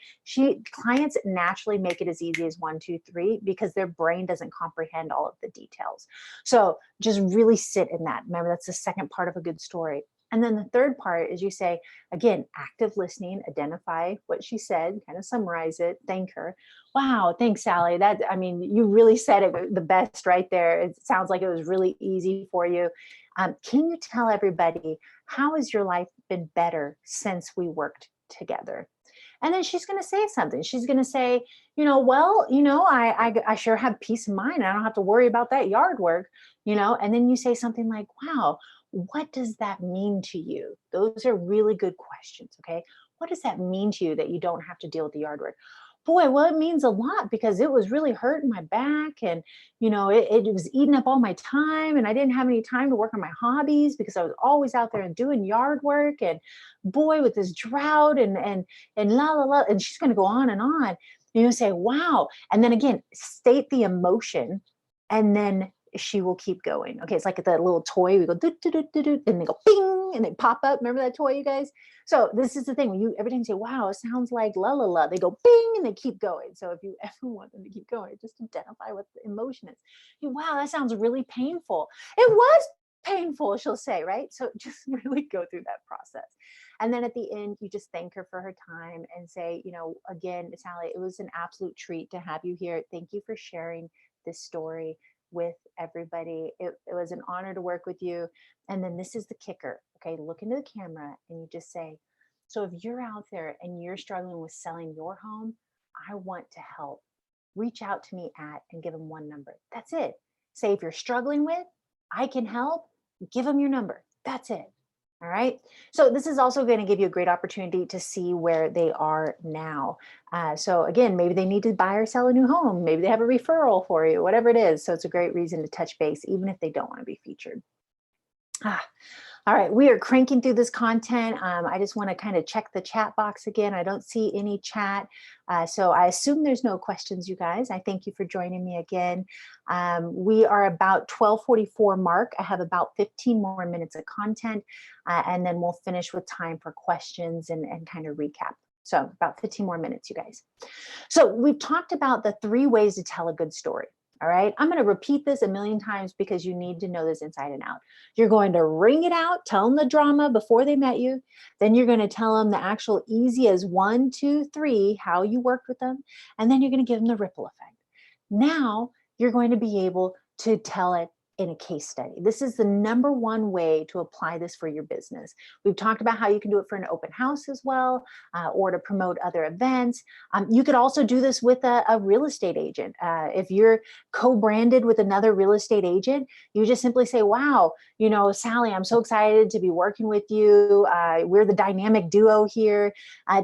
Clients naturally make it as easy as 1, 2, 3 because their brain doesn't comprehend all of the details. So just really sit in that. Remember, that's the second part of a good story. And then the third part is you say, again, active listening, identify what she said, kind of summarize it, thank her. Wow, thanks, Sally. You really said it the best right there. It sounds like it was really easy for you. Can you tell everybody, how has your life been better since we worked together? And then she's going to say something. She's going to say, I sure have peace of mind. I don't have to worry about that yard work, and then you say something like, wow, what does that mean to you? Those are really good questions. Okay. What does that mean to you that you don't have to deal with the yard work? Boy, well, it means a lot because it was really hurting my back, and it was eating up all my time, and I didn't have any time to work on my hobbies because I was always out there and doing yard work. And boy, with this drought and la la la, and she's going to go on and on. You say, wow. And then again, state the emotion, and then she will keep going. Okay, it's like that little toy. We go do do do do do, and they go bing, and they pop up. Remember that toy, you guys? So this is the thing. When you every time you say, "Wow, it sounds like la la la," they go bing, and they keep going. So if you ever want them to keep going, just identify what the emotion is. Wow, that sounds really painful. It was painful, she'll say, right? So just really go through that process. And then at the end, you just thank her for her time and say, again, Sally, it was an absolute treat to have you here. Thank you for sharing this story with everybody. It was an honor to work with you. And then this is the kicker. Okay, look into the camera and you just say, so if you're out there and you're struggling with selling your home, I want to help. Reach out to me at, and give them one number. That's it. Say, if you're struggling with, I can help, give them your number. That's it. All right. So this is also going to give you a great opportunity to see where they are now. So again, maybe they need to buy or sell a new home. Maybe they have a referral for you, whatever it is. So it's a great reason to touch base, even if they don't want to be featured. All right, we are cranking through this content. I just want to kind of check the chat box again. I don't see any chat. So I assume there's no questions, you guys. I thank you for joining me again. We are about 12:44 mark. I have about 15 more minutes of content, and then we'll finish with time for questions and kind of recap. So about 15 more minutes, you guys. So we've talked about the 3 ways to tell a good story. All right, I'm going to repeat this a million times because you need to know this inside and out. You're going to ring it out, tell them the drama before they met you. Then you're going to tell them the actual easy as 1, 2, 3, how you worked with them. And then you're going to give them the ripple effect. Now you're going to be able to tell it in a case study. This is the number 1 way to apply this for your business. We've talked about how you can do it for an open house as well, or to promote other events. You could also do this with a real estate agent. If you're co-branded with another real estate agent, you just simply say, wow, Sally, I'm so excited to be working with you. We're the dynamic duo here.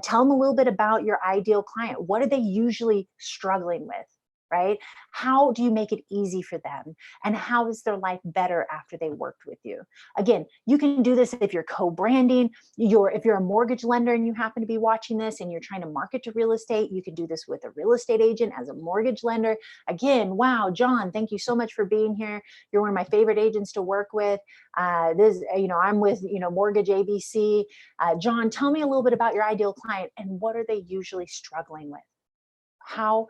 Tell them a little bit about your ideal client. What are they usually struggling with? Right? How do you make it easy for them? And how is their life better after they worked with you? Again, you can do this if you're co-branding. If you're a mortgage lender and you happen to be watching this and you're trying to market to real estate, you can do this with a real estate agent as a mortgage lender. Again, wow, John, thank you so much for being here. You're one of my favorite agents to work with. I'm with, Mortgage ABC. John, tell me a little bit about your ideal client and what are they usually struggling with? How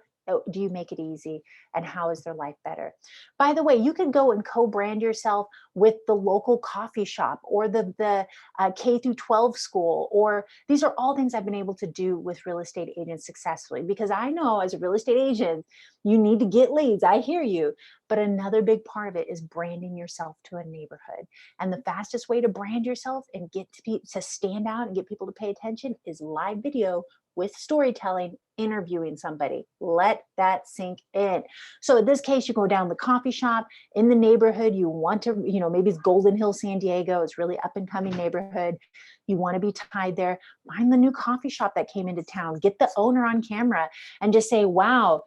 Do you make it easy? And how is their life better? By the way, you can go and co-brand yourself with the local coffee shop or the K through 12 school, or these are all things I've been able to do with real estate agents successfully, because I know as a real estate agent, you need to get leads. I hear you. But another big part of it is branding yourself to a neighborhood. And the fastest way to brand yourself and get to stand out and get people to pay attention is live video with storytelling, interviewing somebody. Let that sink in. So in this case, you go down the coffee shop in the neighborhood. You want to, maybe it's Golden Hill, San Diego. It's really up and coming neighborhood. You want to be tied there. Find the new coffee shop that came into town. Get the owner on camera and just say, wow,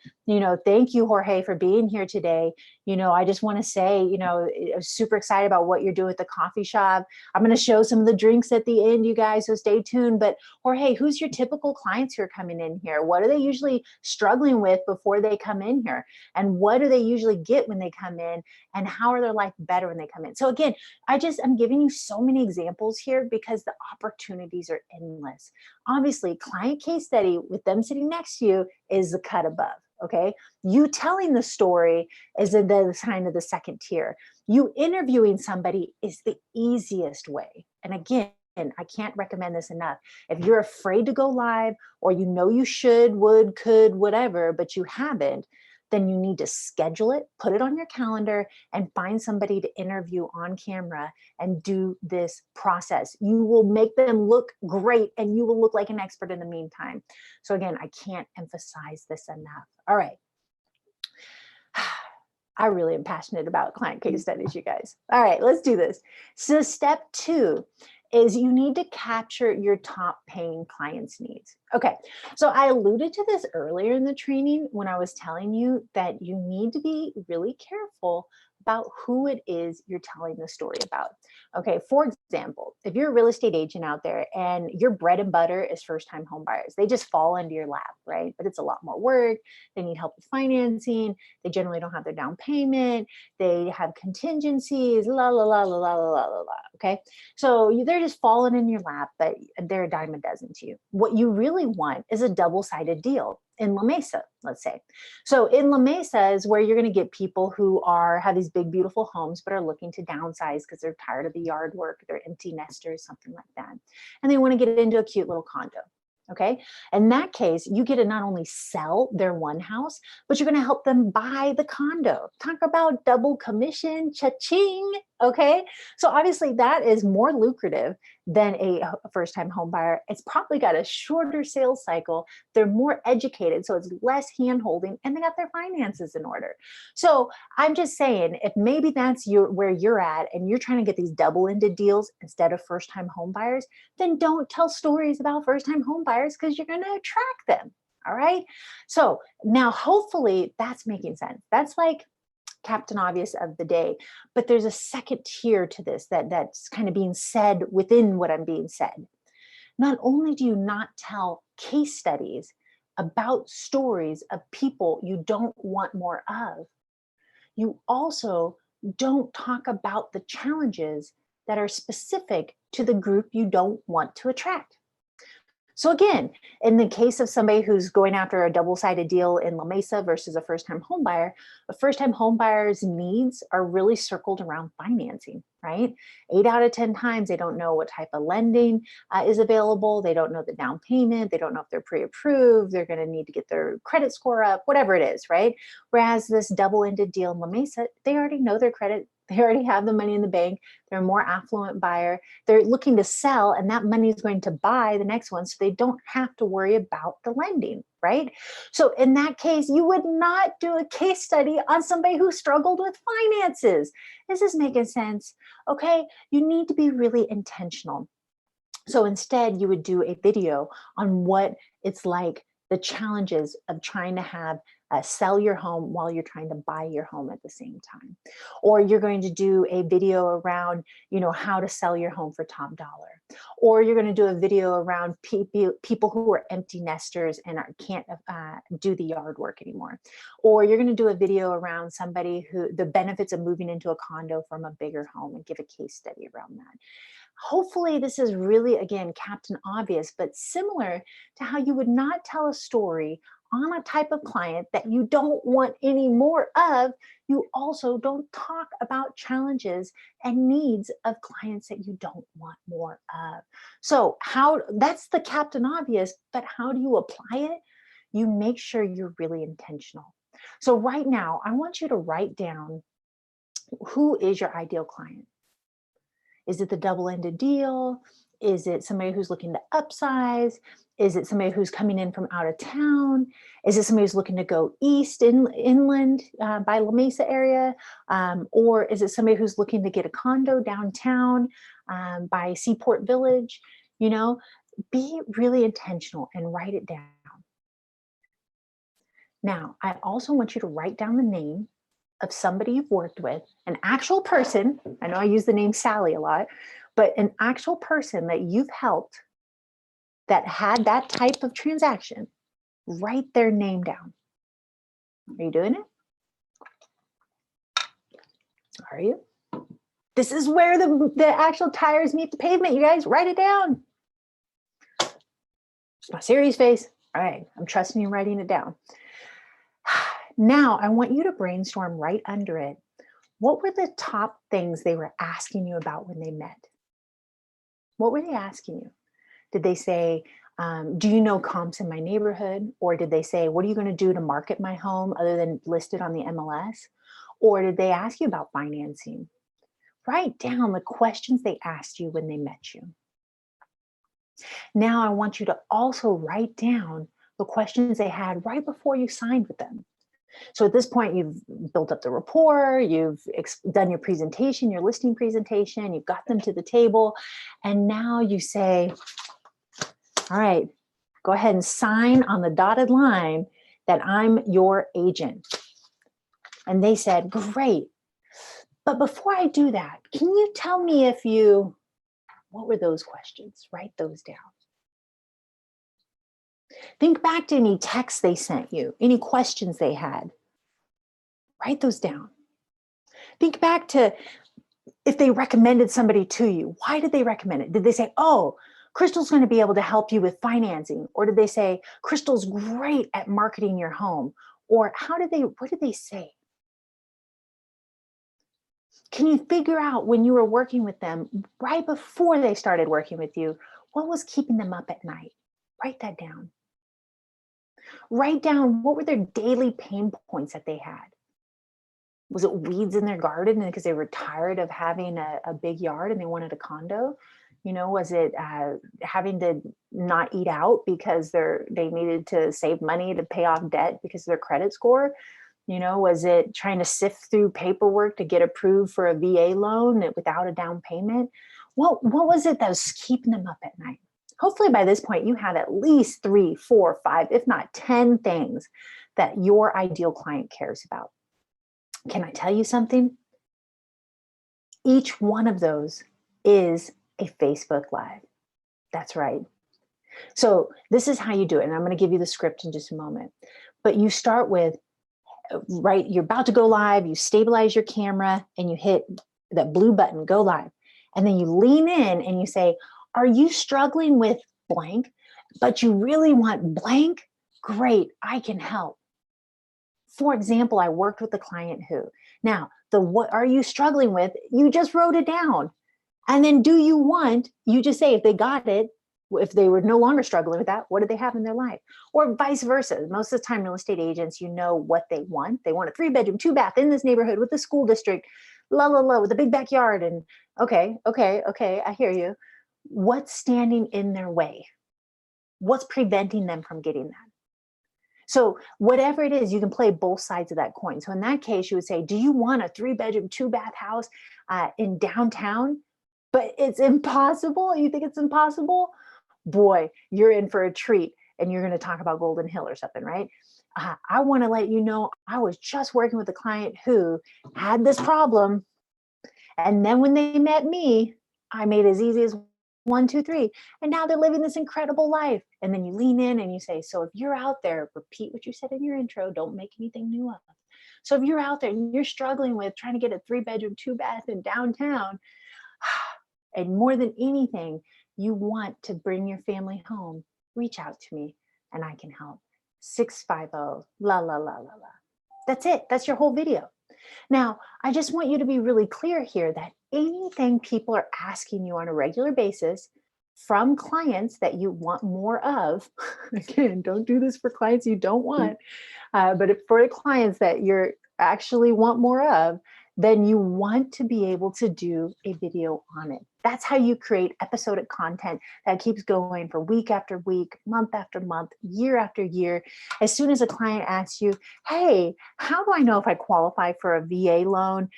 thank you, Jorge, for being here today. I just want to say, I'm super excited about what you're doing at the coffee shop. I'm going to show some of the drinks at the end, you guys, so stay tuned. But Jorge, who's your typical clients who are coming in here? What are they usually struggling with before they come in here? And what do they usually get when they come in? And how are their life better when they come in? So again, I'm giving you so many examples here because the opportunities are endless. Obviously, client case study with them sitting next to you is the cut above. Okay. You telling the story is the kind of the second tier. You interviewing somebody is the easiest way. And again, I can't recommend this enough. If you're afraid to go live, or you should, would, could, whatever, but you haven't, then you need to schedule it, put it on your calendar, and find somebody to interview on camera and do this process. You will make them look great and you will look like an expert in the meantime. So again, I can't emphasize this enough. All right. I really am passionate about client case studies, you guys. All right, let's do this. So step 2 is you need to capture your top paying clients' needs. Okay, so I alluded to this earlier in the training when I was telling you that you need to be really careful about who it is you're telling the story about. Okay, for example, if you're a real estate agent out there and your bread and butter is first-time home buyers, they just fall into your lap, right? But it's a lot more work. They need help with financing. They generally don't have their down payment. They have contingencies, la, la, la, la, la, la, la, la, la, okay? So they're just falling in your lap, but they're a dime a dozen to you. What you really want is a double-sided deal in La Mesa, let's say. So in La Mesa is where you're going to get people who have these big, beautiful homes, but are looking to downsize because they're tired of the yard work, they're empty nesters, something like that. And they want to get into a cute little condo. Okay. In that case, you get to not only sell their one house, but you're going to help them buy the condo. Talk about double commission, cha-ching. Okay. So obviously that is more lucrative than a first-time home buyer. It's probably got a shorter sales cycle. They're more educated, so it's less hand-holding, and they got their finances in order. So I'm just saying, if maybe that's where you're at and you're trying to get these double-ended deals instead of first-time home buyers, then don't tell stories about first-time home buyers because you're going to attract them. All right. So now hopefully that's making sense. That's like Captain Obvious of the day, but there's a second tier to this that's kind of being said within what I'm being said. Not only do you not tell case studies about stories of people you don't want more of, you also don't talk about the challenges that are specific to the group you don't want to attract. So again, in the case of somebody who's going after a double-sided deal in La Mesa versus a first-time home buyer, a first-time home buyer's needs are really circled around financing, right? 8 out of 10 times, they don't know what type of lending is available. They don't know the down payment. They don't know if they're pre-approved. They're going to need to get their credit score up, whatever it is, right? Whereas this double-ended deal in La Mesa, they already know their credit. They already have the money in the bank. They're a more affluent buyer. They're looking to sell, and that money is going to buy the next one, so they don't have to worry about the lending, right? So in that case, you would not do a case study on somebody who struggled with finances. Is this making sense? Okay, you need to be really intentional. So instead, you would do a video on what it's like, the challenges of trying to sell your home while you're trying to buy your home at the same time. Or you're going to do a video around, how to sell your home for top dollar. Or you're going to do a video around people who are empty nesters and can't do the yard work anymore. Or you're going to do a video around somebody the benefits of moving into a condo from a bigger home and give a case study around that. Hopefully this is really, again, Captain Obvious, but similar to how you would not tell a story on a type of client that you don't want any more of, you also don't talk about challenges and needs of clients that you don't want more of. So how, that's the captain obvious, but how do you apply it? You make sure you're really intentional. So right now, I want you to write down, who is your ideal client? Is it the double-ended deal? Is it somebody who's looking to upsize? Is it somebody who's coming in from out of town? Is it somebody who's looking to go east inland by La Mesa area? Or is it somebody who's looking to get a condo downtown by Seaport Village? You know, be really intentional and write it down. Now, I also want you to write down the name of somebody you've worked with, an actual person. I know I use the name Sally a lot, but an actual person that you've helped that had that type of transaction. Write their name down. Are you doing it? Are you? This is where the actual tires meet the pavement, you guys. Write it down. It's my serious face. All right, I'm trusting you writing it down. Now, I want you to brainstorm right under it. What were the top things they were asking you about when they met? What were they asking you? Did they say, do you know comps in my neighborhood? Or did they say, what are you going to do to market my home other than list it on the MLS? Or did they ask you about financing? Write down the questions they asked you when they met you. Now, I want you to also write down the questions they had right before you signed with them. So at this point, you've built up the rapport, you've done your presentation, your listing presentation, you've got them to the table, and now you say, all right, go ahead and sign on the dotted line that I'm your agent. And they said, great. But before I do that, can you tell me if you, what were those questions? Write those down. Think back to any texts they sent you, any questions they had. Write those down. Think back to if they recommended somebody to you. Why did they recommend it? Did they say, oh, Crystal's going to be able to help you with financing? Or did they say, Crystal's great at marketing your home? Or what did they say? Can you figure out when you were working with them, right before they started working with you, what was keeping them up at night? Write that down. Write down, what were their daily pain points that they had? Was it weeds in their garden because they were tired of having a big yard and they wanted a condo? You know, was it having to not eat out because they needed to save money to pay off debt because of their credit score? You know, was it trying to sift through paperwork to get approved for a VA loan without a down payment? What was it that was keeping them up at night? Hopefully by this point, you have at least 3, 4, 5, if not 10 things that your ideal client cares about. Can I tell you something? Each one of those is a Facebook Live. That's right. So this is how you do it. And I'm going to give you the script in just a moment. But you start with, right, you're about to go live, you stabilize your camera and you hit that blue button, go live. And then you lean in and you say, are you struggling with blank, but you really want blank? Great, I can help. For example, I worked with a client who, now, what are you struggling with? You just wrote it down. And then do you want, you just say if they got it, if they were no longer struggling with that, what did they have in their life? Or vice versa. Most of the time, real estate agents, you know what they want. They want a 3-bedroom, 2-bath in this neighborhood with the school district, with a big backyard. And okay, I hear you. What's standing in their way? What's preventing them from getting that? So whatever it is, you can play both sides of that coin. So in that case, you would say, do you want a 3-bedroom, 2-bath house in downtown? But it's impossible. You think it's impossible? Boy, you're in for a treat. And you're going to talk about Golden Hill or something, right? I want to let you know, I was just working with a client who had this problem. And then when they met me, I made it as easy as 1, 2, 3. And now they're living this incredible life. And then you lean in and you say, so if you're out there, repeat what you said in your intro, don't make anything new up. So if you're out there and you're struggling with trying to get a 3-bedroom, 2-bath in downtown, and more than anything, you want to bring your family home, reach out to me and I can help. 650, la, la, la, la, la. That's it. That's your whole video. Now, I just want you to be really clear here that anything people are asking you on a regular basis from clients that you want more of, again, don't do this for clients you don't want, but for the clients that you're actually want more of, then you want to be able to do a video on it. That's how you create episodic content that keeps going for week after week, month after month, year after year. As soon as a client asks you, hey, how do I know if I qualify for a VA loan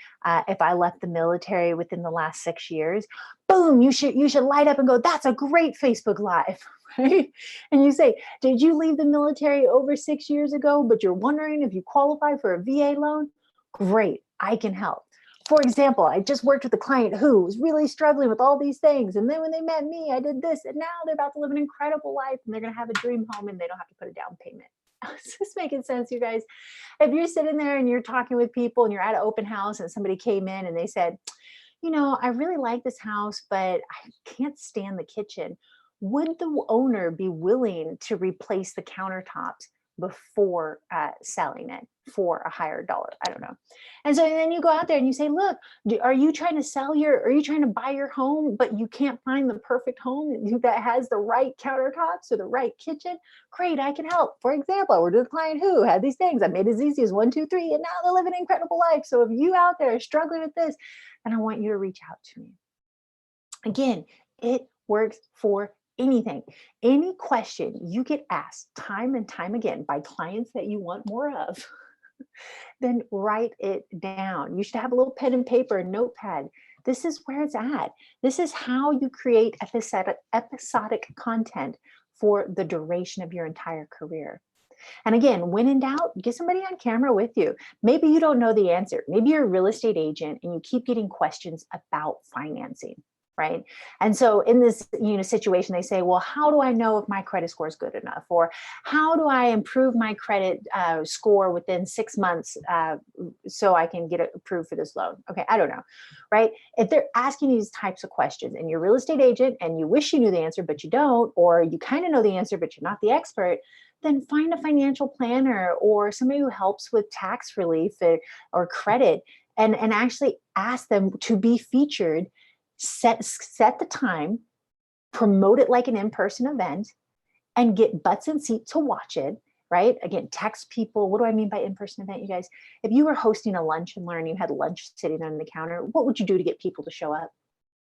if I left the military within the last 6 years? Boom, you should light up and go, that's a great Facebook Live, right? And you say, did you leave the military over 6 years ago, but you're wondering if you qualify for a VA loan? Great, I can help. For example, I just worked with a client who was really struggling with all these things. And then when they met me, I did this. And now they're about to live an incredible life and they're going to have a dream home and they don't have to put a down payment. Is this making sense, you guys? If you're sitting there and you're talking with people and you're at an open house and somebody came in and they said, you know, I really like this house, but I can't stand the kitchen. Would the owner be willing to replace the countertops before selling it for a higher dollar? I don't know. And so then you go out there and you say, look, are you trying to are you trying to buy your home, but you can't find the perfect home that has the right countertops or the right kitchen? Great, I can help. For example, we're doing a client who had these things. I made it as easy as 1, 2, 3, and now they're living an incredible life. So if you out there are struggling with this, then I want you to reach out to me. Again, it works for anything. Any question you get asked time and time again by clients that you want more of, then write it down. You should have a little pen and paper and notepad. This is where it's at. This is how you create episodic content for the duration of your entire career. And again, when in doubt, get somebody on camera with you. Maybe you don't know the answer. Maybe you're a real estate agent and you keep getting questions about financing, right? And so in this situation, they say, well, how do I know if my credit score is good enough? Or how do I improve my credit score within 6 months so I can get approved for this loan? Okay, I don't know, right? If they're asking these types of questions and you're a real estate agent and you wish you knew the answer, but you don't, or you kind of know the answer, but you're not the expert, then find a financial planner or somebody who helps with tax relief or credit and actually ask them to be featured. Set the time, promote it like an in-person event, and get butts in seats to watch it, right? Again, text people. What do I mean by in-person event, you guys? If you were hosting a lunch and learn, you had lunch sitting on the counter, what would you do to get people to show up?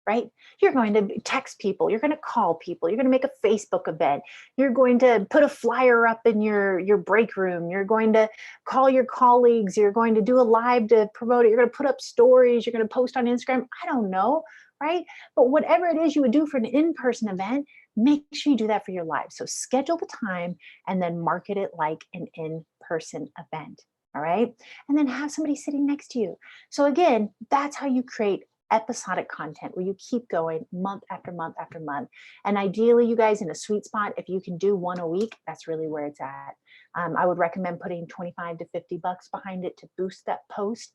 Right? You're going to text people, you're going to call people, you're going to make a Facebook event, you're going to put a flyer up in your break room, you're going to call your colleagues, you're going to do a live to promote it, you're going to put up stories, you're going to post on Instagram. I don't know, right? But whatever it is you would do for an in-person event, make sure you do that for your live. So schedule the time and then market it like an in-person event. All right. And then have somebody sitting next to you. So again, that's how you create episodic content where you keep going month after month after month. And ideally, you guys, in a sweet spot, if you can do one a week, that's really where it's at. I would recommend putting 25 to 50 bucks behind it to boost that post.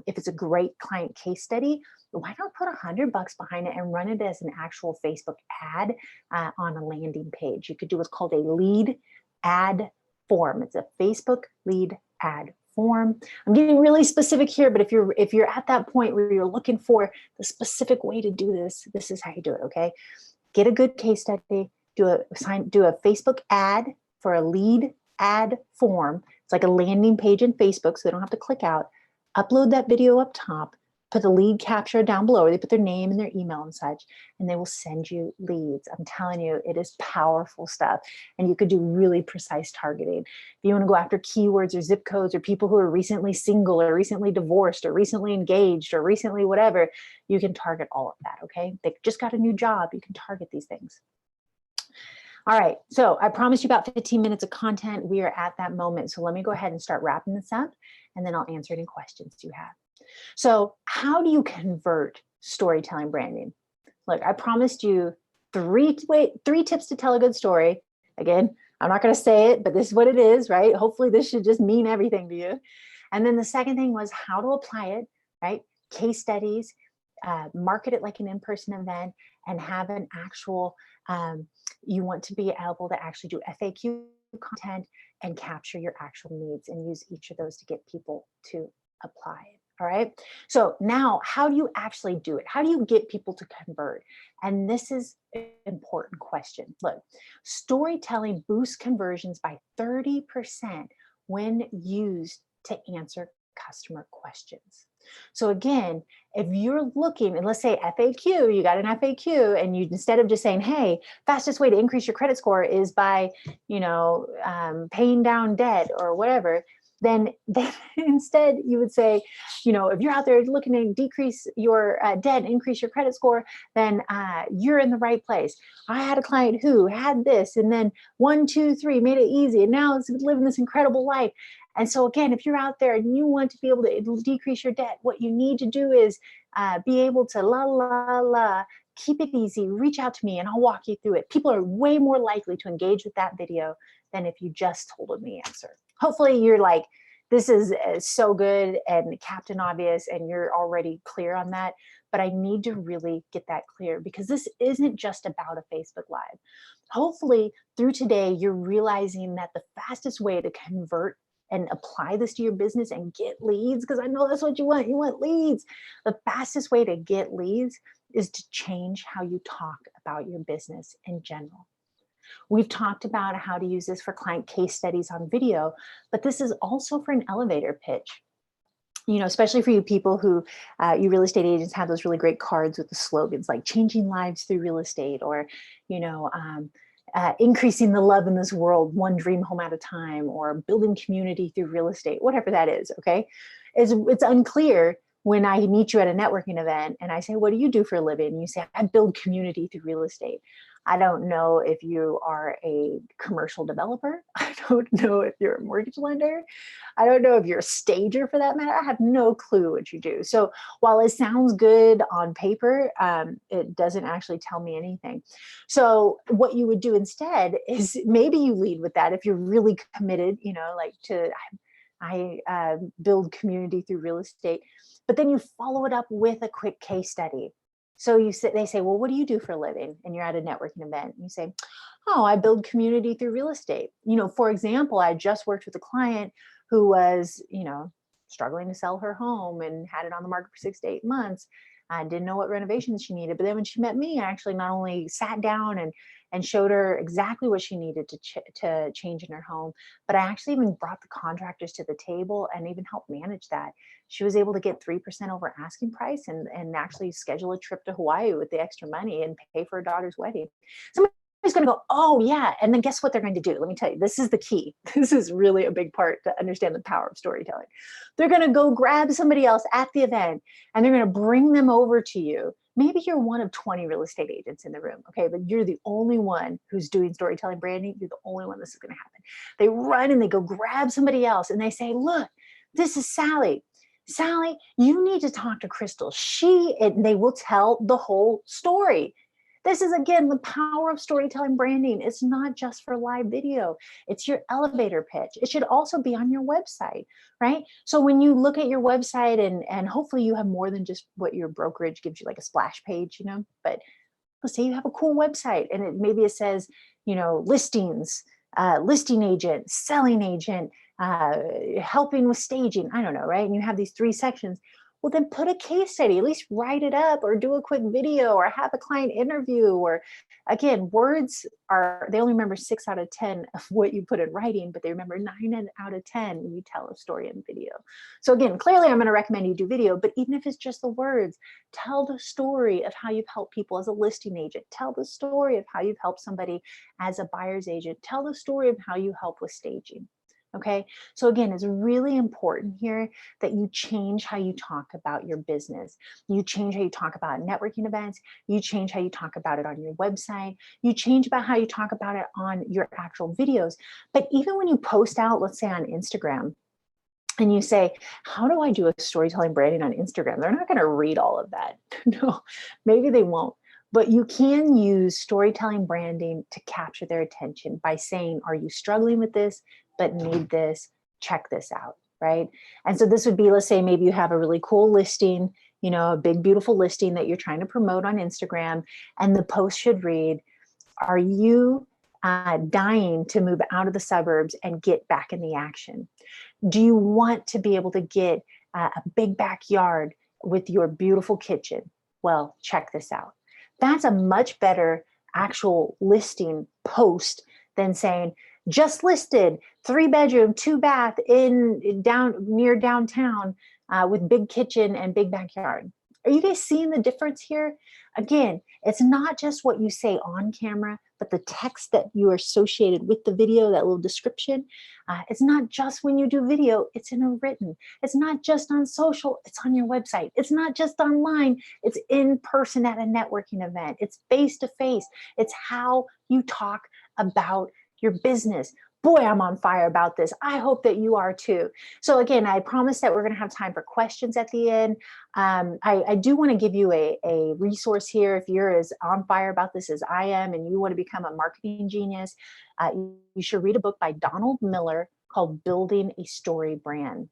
If it's a great client case study, why not put 100 bucks behind it and run it as an actual Facebook ad on a landing page? You could do what's called a lead ad form. It's a Facebook lead ad form. I'm getting really specific here, but if you're at that point where you're looking for the specific way to do this, this is how you do it. Okay, get a good case study, do a Facebook ad for a lead ad form. It's like a landing page in Facebook, so they don't have to click out. Upload that video up top, put the lead capture down below, where they put their name and their email and such, and they will send you leads. I'm telling you, it is powerful stuff. And you could do really precise targeting. If you want to go after keywords or zip codes or people who are recently single or recently divorced or recently engaged or recently whatever, you can target all of that, okay? They just got a new job. You can target these things. All right, so I promised you about 15 minutes of content. We are at that moment. So let me go ahead and start wrapping this up, and then I'll answer any questions you have. So how do you convert storytelling branding? Look, I promised you three tips to tell a good story. Again, I'm not going to say it, but this is what it is, right? Hopefully this should just mean everything to you. And then the second thing was how to apply it, right? Case studies, market it like an in-person event, and have an actual, you want to be able to actually do FAQ content and capture your actual needs and use each of those to get people to apply it. All right. So now, how do you actually do it? How do you get people to convert? And this is an important question. Look, storytelling boosts conversions by 30% when used to answer customer questions. So again, if you're looking, and let's say FAQ, you got an FAQ, and you, instead of just saying, "Hey, fastest way to increase your credit score is by, paying down debt or whatever," then instead you would say, if you're out there looking to decrease your debt, increase your credit score, then you're in the right place. I had a client who had this, and then 1, 2, 3 made it easy, and now it's living this incredible life. And so again, if you're out there and you want to be able to decrease your debt, what you need to do is be able to keep it easy, reach out to me and I'll walk you through it. People are way more likely to engage with that video than if you just told them the answer. Hopefully you're like, this is so good and Captain Obvious, and you're already clear on that. But I need to really get that clear, because this isn't just about a Facebook Live. Hopefully through today, you're realizing that the fastest way to convert and apply this to your business and get leads, because I know that's what you want leads. The fastest way to get leads is to change how you talk about your business in general. We've talked about how to use this for client case studies on video, but this is also for an elevator pitch. Especially for you people who, you real estate agents have those really great cards with the slogans like changing lives through real estate, or, increasing the love in this world, one dream home at a time, or building community through real estate, whatever that is. Okay. It's unclear when I meet you at a networking event and I say, "What do you do for a living?" And you say, "I build community through real estate." I don't know if you are a commercial developer. I don't know if you're a mortgage lender. I don't know if you're a stager, for that matter. I have no clue what you do. So while it sounds good on paper, it doesn't actually tell me anything. So what you would do instead is maybe you lead with that if you're really committed, I build community through real estate, but then you follow it up with a quick case study. So they say, "Well, what do you do for a living?" And you're at a networking event. And you say, "Oh, I build community through real estate." For example, I just worked with a client who was, struggling to sell her home and had it on the market for 6 to 8 months. I didn't know what renovations she needed. But then when she met me, I actually not only sat down and showed her exactly what she needed to change in her home, but I actually even brought the contractors to the table and even helped manage that. She was able to get 3% over asking price and actually schedule a trip to Hawaii with the extra money and pay for her daughter's wedding. Somebody's going to go, "Oh yeah." And then guess what they're going to do? Let me tell you, this is the key. This is really a big part to understand the power of storytelling. They're going to go grab somebody else at the event and they're going to bring them over to you. Maybe you're one of 20 real estate agents in the room, okay? But you're the only one who's doing storytelling branding. You're the only one this is going to happen. They run and they go grab somebody else and they say, "Look, this is Sally. Sally, you need to talk to Crystal. And they will tell the whole story." This is, again, the power of storytelling branding. It's not just for live video. It's your elevator pitch. It should also be on your website, right? So when you look at your website, and hopefully you have more than just what your brokerage gives you, like a splash page, but let's say you have a cool website and maybe it says, listings, listing agent, selling agent, helping with staging, I don't know, right? And you have these 3 sections. Well, then put a case study, at least write it up or do a quick video or have a client interview. Or again, words they only remember 6 out of 10 of what you put in writing, but they remember 9 out of 10 when you tell a story in video. So again, clearly I'm going to recommend you do video, but even if it's just the words, tell the story of how you've helped people as a listing agent. Tell the story of how you've helped somebody as a buyer's agent. Tell the story of how you help with staging. Okay. So again, it's really important here that you change how you talk about your business. You change how you talk about networking events. You change how you talk about it on your website. You change about how you talk about it on your actual videos. But even when you post out, let's say on Instagram, and you say, "How do I do a storytelling branding on Instagram?" They're not going to read all of that. No, maybe they won't. But you can use storytelling branding to capture their attention by saying, "Are you struggling with this, but need this? Check this out," right? And so this would be, let's say maybe you have a really cool listing, a big, beautiful listing that you're trying to promote on Instagram. And the post should read, "Are you dying to move out of the suburbs and get back in the action? Do you want to be able to get a big backyard with your beautiful kitchen? Well, check this out. That's a much better actual listing post than saying, just listed, 3-bedroom, 2-bath in down near downtown with big kitchen and big backyard. Are you guys seeing the difference here? Again, it's not just what you say on camera, but the text that you are associated with the video, that little description. It's not just when you do video, it's in a written. It's not just on social, it's on your website. It's not just online, it's in person at a networking event. It's face to face. It's how you talk about your business. Boy, I'm on fire about this. I hope that you are too. So again, I promise that we're going to have time for questions at the end. I do want to give you a resource here. If you're as on fire about this as I am and you want to become a marketing genius, you should read a book by Donald Miller called Building a Story Brand.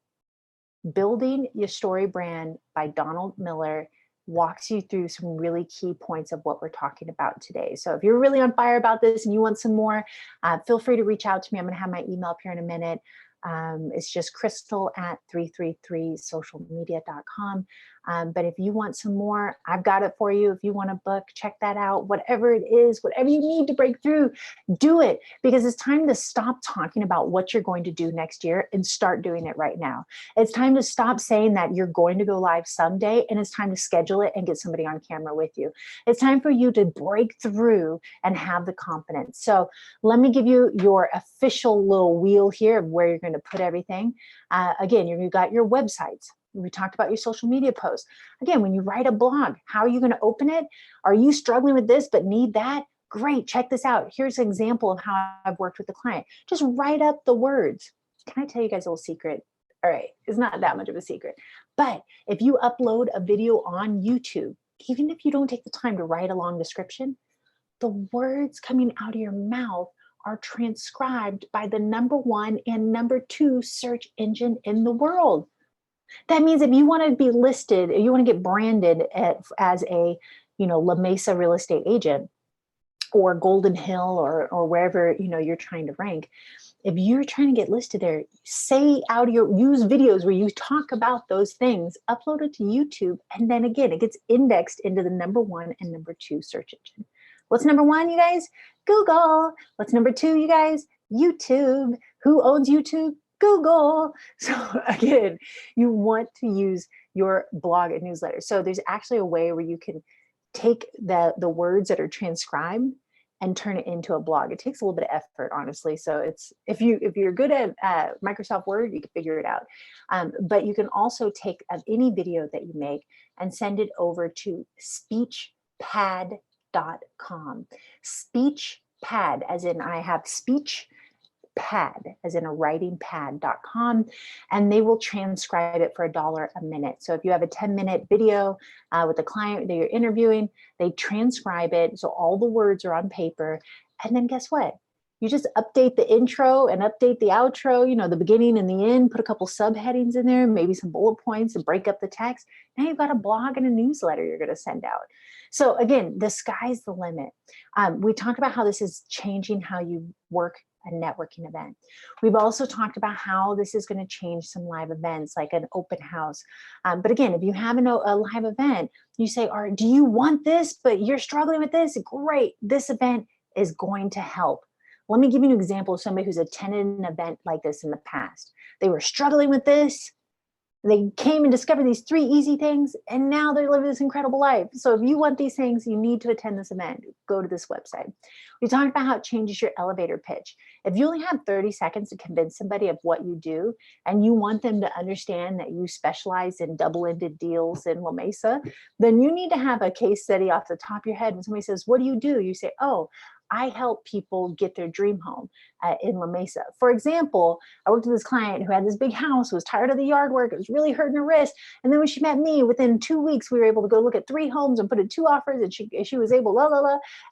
Building Your Story Brand by Donald Miller walks you through some really key points of what we're talking about today. So if you're really on fire about this and you want some more, feel free to reach out to me. I'm going to have my email up here in a minute. It's just crystal@333socialmedia.com. But if you want some more, I've got it for you. If you want a book, check that out. Whatever it is, whatever you need to break through, do it, because it's time to stop talking about what you're going to do next year and start doing it right now. It's time to stop saying that you're going to go live someday, and it's time to schedule it and get somebody on camera with you. It's time for you to break through and have the confidence. So let me give you your official little wheel here of where you're going to put everything. Again, you've got your websites. We talked about your social media posts. Again, when you write a blog, how are you going to open it? Are you struggling with this but need that? Great, check this out. Here's an example of how I've worked with the client. Just write up the words. Can I tell you guys a little secret? All right, it's not that much of a secret. But if you upload a video on YouTube, even if you don't take the time to write a long description, the words coming out of your mouth are transcribed by the #1 and #2 search engine in the world. That means if you want to be listed, you want to get branded as a, La Mesa real estate agent, or Golden Hill, or wherever, you're trying to rank. If you're trying to get listed there, use videos where you talk about those things, upload it to YouTube, and then again, it gets indexed into the #1 and #2 search engine. What's #1, you guys? Google. What's #2, you guys? YouTube. Who owns YouTube? Google. So again, you want to use your blog and newsletter. So there's actually a way where you can take the words that are transcribed and turn it into a blog. It takes a little bit of effort, honestly. So it's if you're good at Microsoft Word, you can figure it out. But you can also take any video that you make and send it over to speechpad.com. Speechpad, as in I have speech, pad, as in a writing pad.com, and they will transcribe it for $1 a minute. So if you have a 10-minute video with a client that you're interviewing, they transcribe it. So all the words are on paper. And then guess what? You just update the intro and update the outro, the beginning and the end, put a couple subheadings in there, maybe some bullet points, and break up the text. Now you've got a blog and a newsletter you're going to send out. So again, the sky's the limit. We talked about how this is changing how you work a networking event. We've also talked about how this is going to change some live events, like an open house. But again, if you have a live event, you say, do you want this, but you're struggling with this? Great. This event is going to help. Let me give you an example of somebody who's attended an event like this in the past. They were struggling with this. They came and discovered these 3 easy things, and now they're living this incredible life. So if you want these things, you need to attend this event. Go to this website. We talked about how it changes your elevator pitch. If you only have 30 seconds to convince somebody of what you do, and you want them to understand that you specialize in double-ended deals in La Mesa, then you need to have a case study off the top of your head. When somebody says, what do? You say, I help people get their dream home in La Mesa. For example, I worked with this client who had this big house, was tired of the yard work, it was really hurting her wrist. And then when she met me, within 2 weeks, we were able to go look at 3 homes and put in 2 offers, and she was able,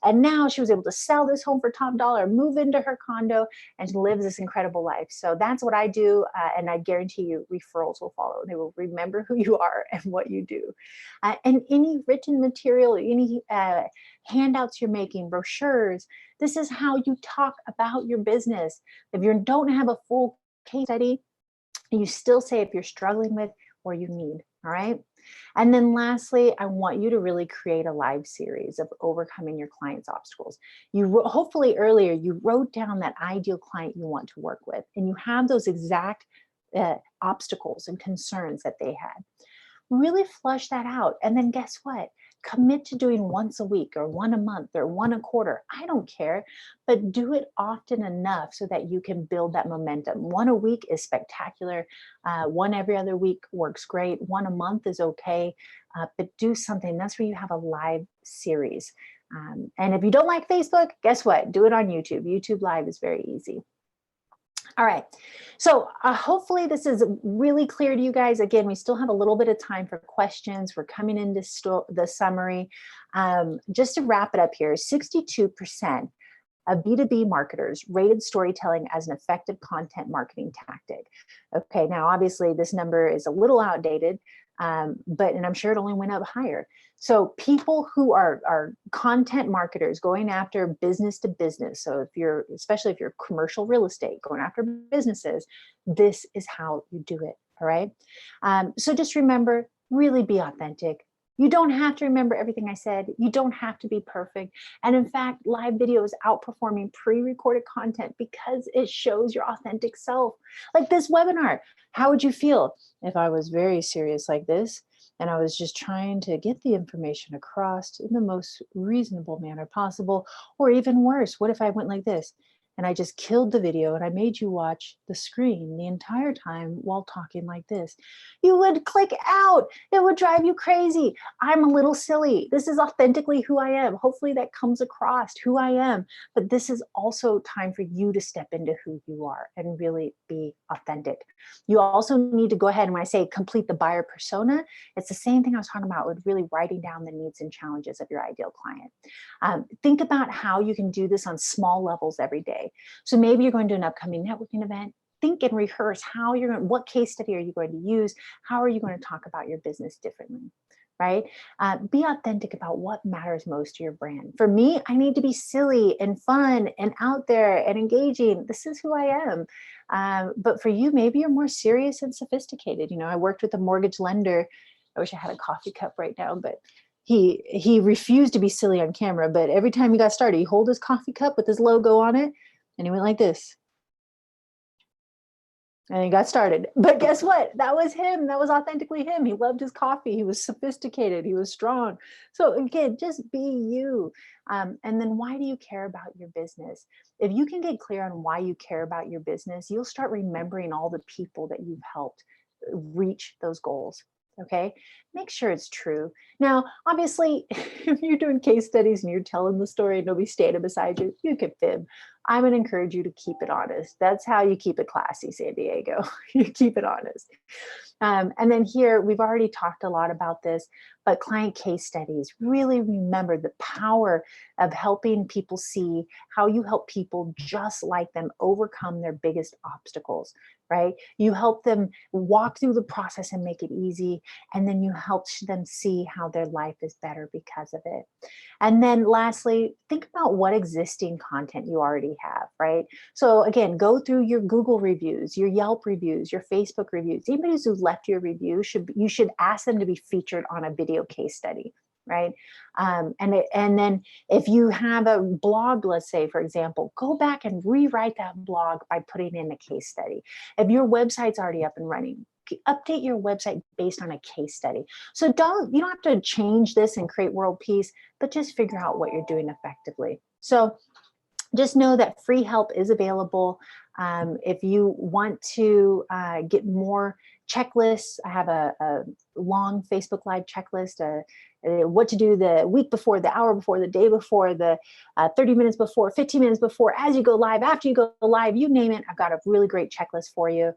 and now she was able to sell this home for top dollar, move into her condo, and live this incredible life. So that's what I do, and I guarantee you referrals will follow. They will remember who you are and what you do. And any written material, any handouts you're making, brochures, This is how you talk about your business. If you don't have a full case study, you still say if you're struggling with or you need, all right? And then lastly, I want you to really create a live series of overcoming your client's obstacles. Hopefully earlier you wrote down that ideal client you want to work with, and you have those exact obstacles and concerns that they had. Really flush that out. And then guess what? Commit to doing once a week or one a month or one a quarter. I don't care, but do it often enough so that you can build that momentum. One a week is spectacular. One every other week works great. One a month is okay, but do something. That's where you have a live series. And if you don't like Facebook, guess what? Do it on YouTube. YouTube Live is very easy. All right, so hopefully this is really clear to you guys. Again, we still have a little bit of time for questions. We're coming into the summary. Just to wrap it up here, 62% of B2B marketers rated storytelling as an effective content marketing tactic. Okay, now obviously this number is a little outdated, and I'm sure it only went up higher. So people who are content marketers going after business to business. So especially if you're commercial real estate, going after businesses, this is how you do it. All right. So just remember, really be authentic. You don't have to remember everything I said. You don't have to be perfect. And in fact, live video is outperforming pre-recorded content because it shows your authentic self. Like this webinar, how would you feel if I was very serious like this and I was just trying to get the information across in the most reasonable manner possible? Or even worse, what if I went like this and I just killed the video and I made you watch the screen the entire time while talking like this? You would click out. It would drive you crazy. I'm a little silly. This is authentically who I am. Hopefully that comes across who I am. But this is also time for you to step into who you are and really be authentic. You also need to go ahead, and when I say complete the buyer persona, it's the same thing I was talking about with really writing down the needs and challenges of your ideal client. Think about how you can do this on small levels every day. So maybe you're going to an upcoming networking event. Think and rehearse what case study are you going to use? How are you going to talk about your business differently, right? Be authentic about what matters most to your brand. For me, I need to be silly and fun and out there and engaging. This is who I am. But for you, maybe you're more serious and sophisticated. I worked with a mortgage lender. I wish I had a coffee cup right now, but he refused to be silly on camera. But every time he got started, he hold his coffee cup with his logo on it, and he went like this. And he got started. But guess what? That was him. That was authentically him. He loved his coffee. He was sophisticated. He was strong. So again, just be you. And then why do you care about your business? If you can get clear on why you care about your business, you'll start remembering all the people that you've helped reach those goals. Okay, make sure it's true. Now, obviously, if you're doing case studies and you're telling the story and nobody's standing beside you, you can fib. I'm going to encourage you to keep it honest. That's how you keep it classy, San Diego. You keep it honest. And then here, we've already talked a lot about this, but client case studies, really remember the power of helping people see how you help people just like them overcome their biggest obstacles, right? You help them walk through the process and make it easy. And then you help them see how their life is better because of it. And then lastly, think about what existing content you already have, right? So again, go through your Google reviews, your Yelp reviews, your Facebook reviews. Anybody who's left your review, you should ask them to be featured on a video case study, right? And then if you have a blog, let's say, for example, go back and rewrite that blog by putting in a case study. If your website's already up and running, update your website based on a case study. So you don't have to change this and create world peace, but just figure out what you're doing effectively. So just know that free help is available. If you want to get more checklists, I have a long Facebook Live checklist, what to do the week before, the hour before, the day before, the 30 minutes before, 15 minutes before, as you go live, after you go live, you name it. I've got a really great checklist for you.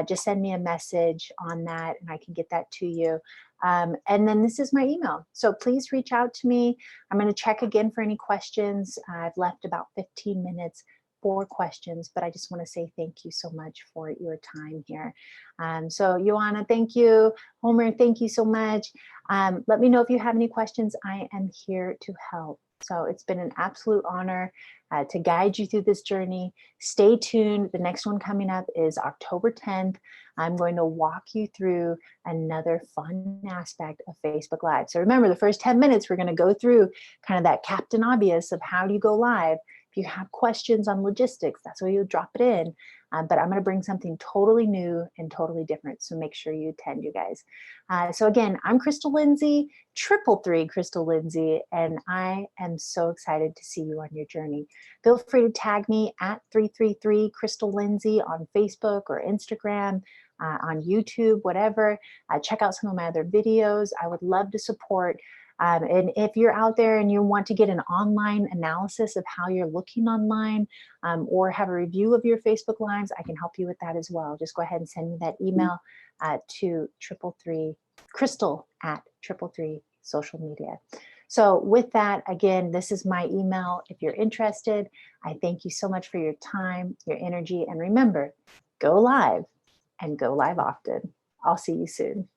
Just send me a message on that and I can get that to you. And then this is my email. So please reach out to me. I'm going to check again for any questions. I've left about 15 minutes for questions, but I just want to say thank you so much for your time here. So Joanna, thank you. Homer, thank you so much. Let me know if you have any questions. I am here to help. So it's been an absolute honor to guide you through this journey. Stay tuned. The next one coming up is October 10th. I'm going to walk you through another fun aspect of Facebook Live. So remember, the first 10 minutes, we're going to go through kind of that Captain Obvious of how do you go live. If you have questions on logistics, that's where you drop it in. But I'm going to bring something totally new and totally different. So make sure you attend, you guys. So again, I'm Crystal Lindsey, 333 Crystal Lindsey, and I am so excited to see you on your journey. Feel free to tag me at 333 Crystal Lindsey on Facebook or Instagram, on YouTube, whatever. Check out some of my other videos. I would love to support. And if you're out there and you want to get an online analysis of how you're looking online, or have a review of your Facebook Lives, I can help you with that as well. Just go ahead and send me that email to 333 Crystal at 333 social media. So with that, again, this is my email. If you're interested, I thank you so much for your time, your energy, and remember, go live and go live often. I'll see you soon.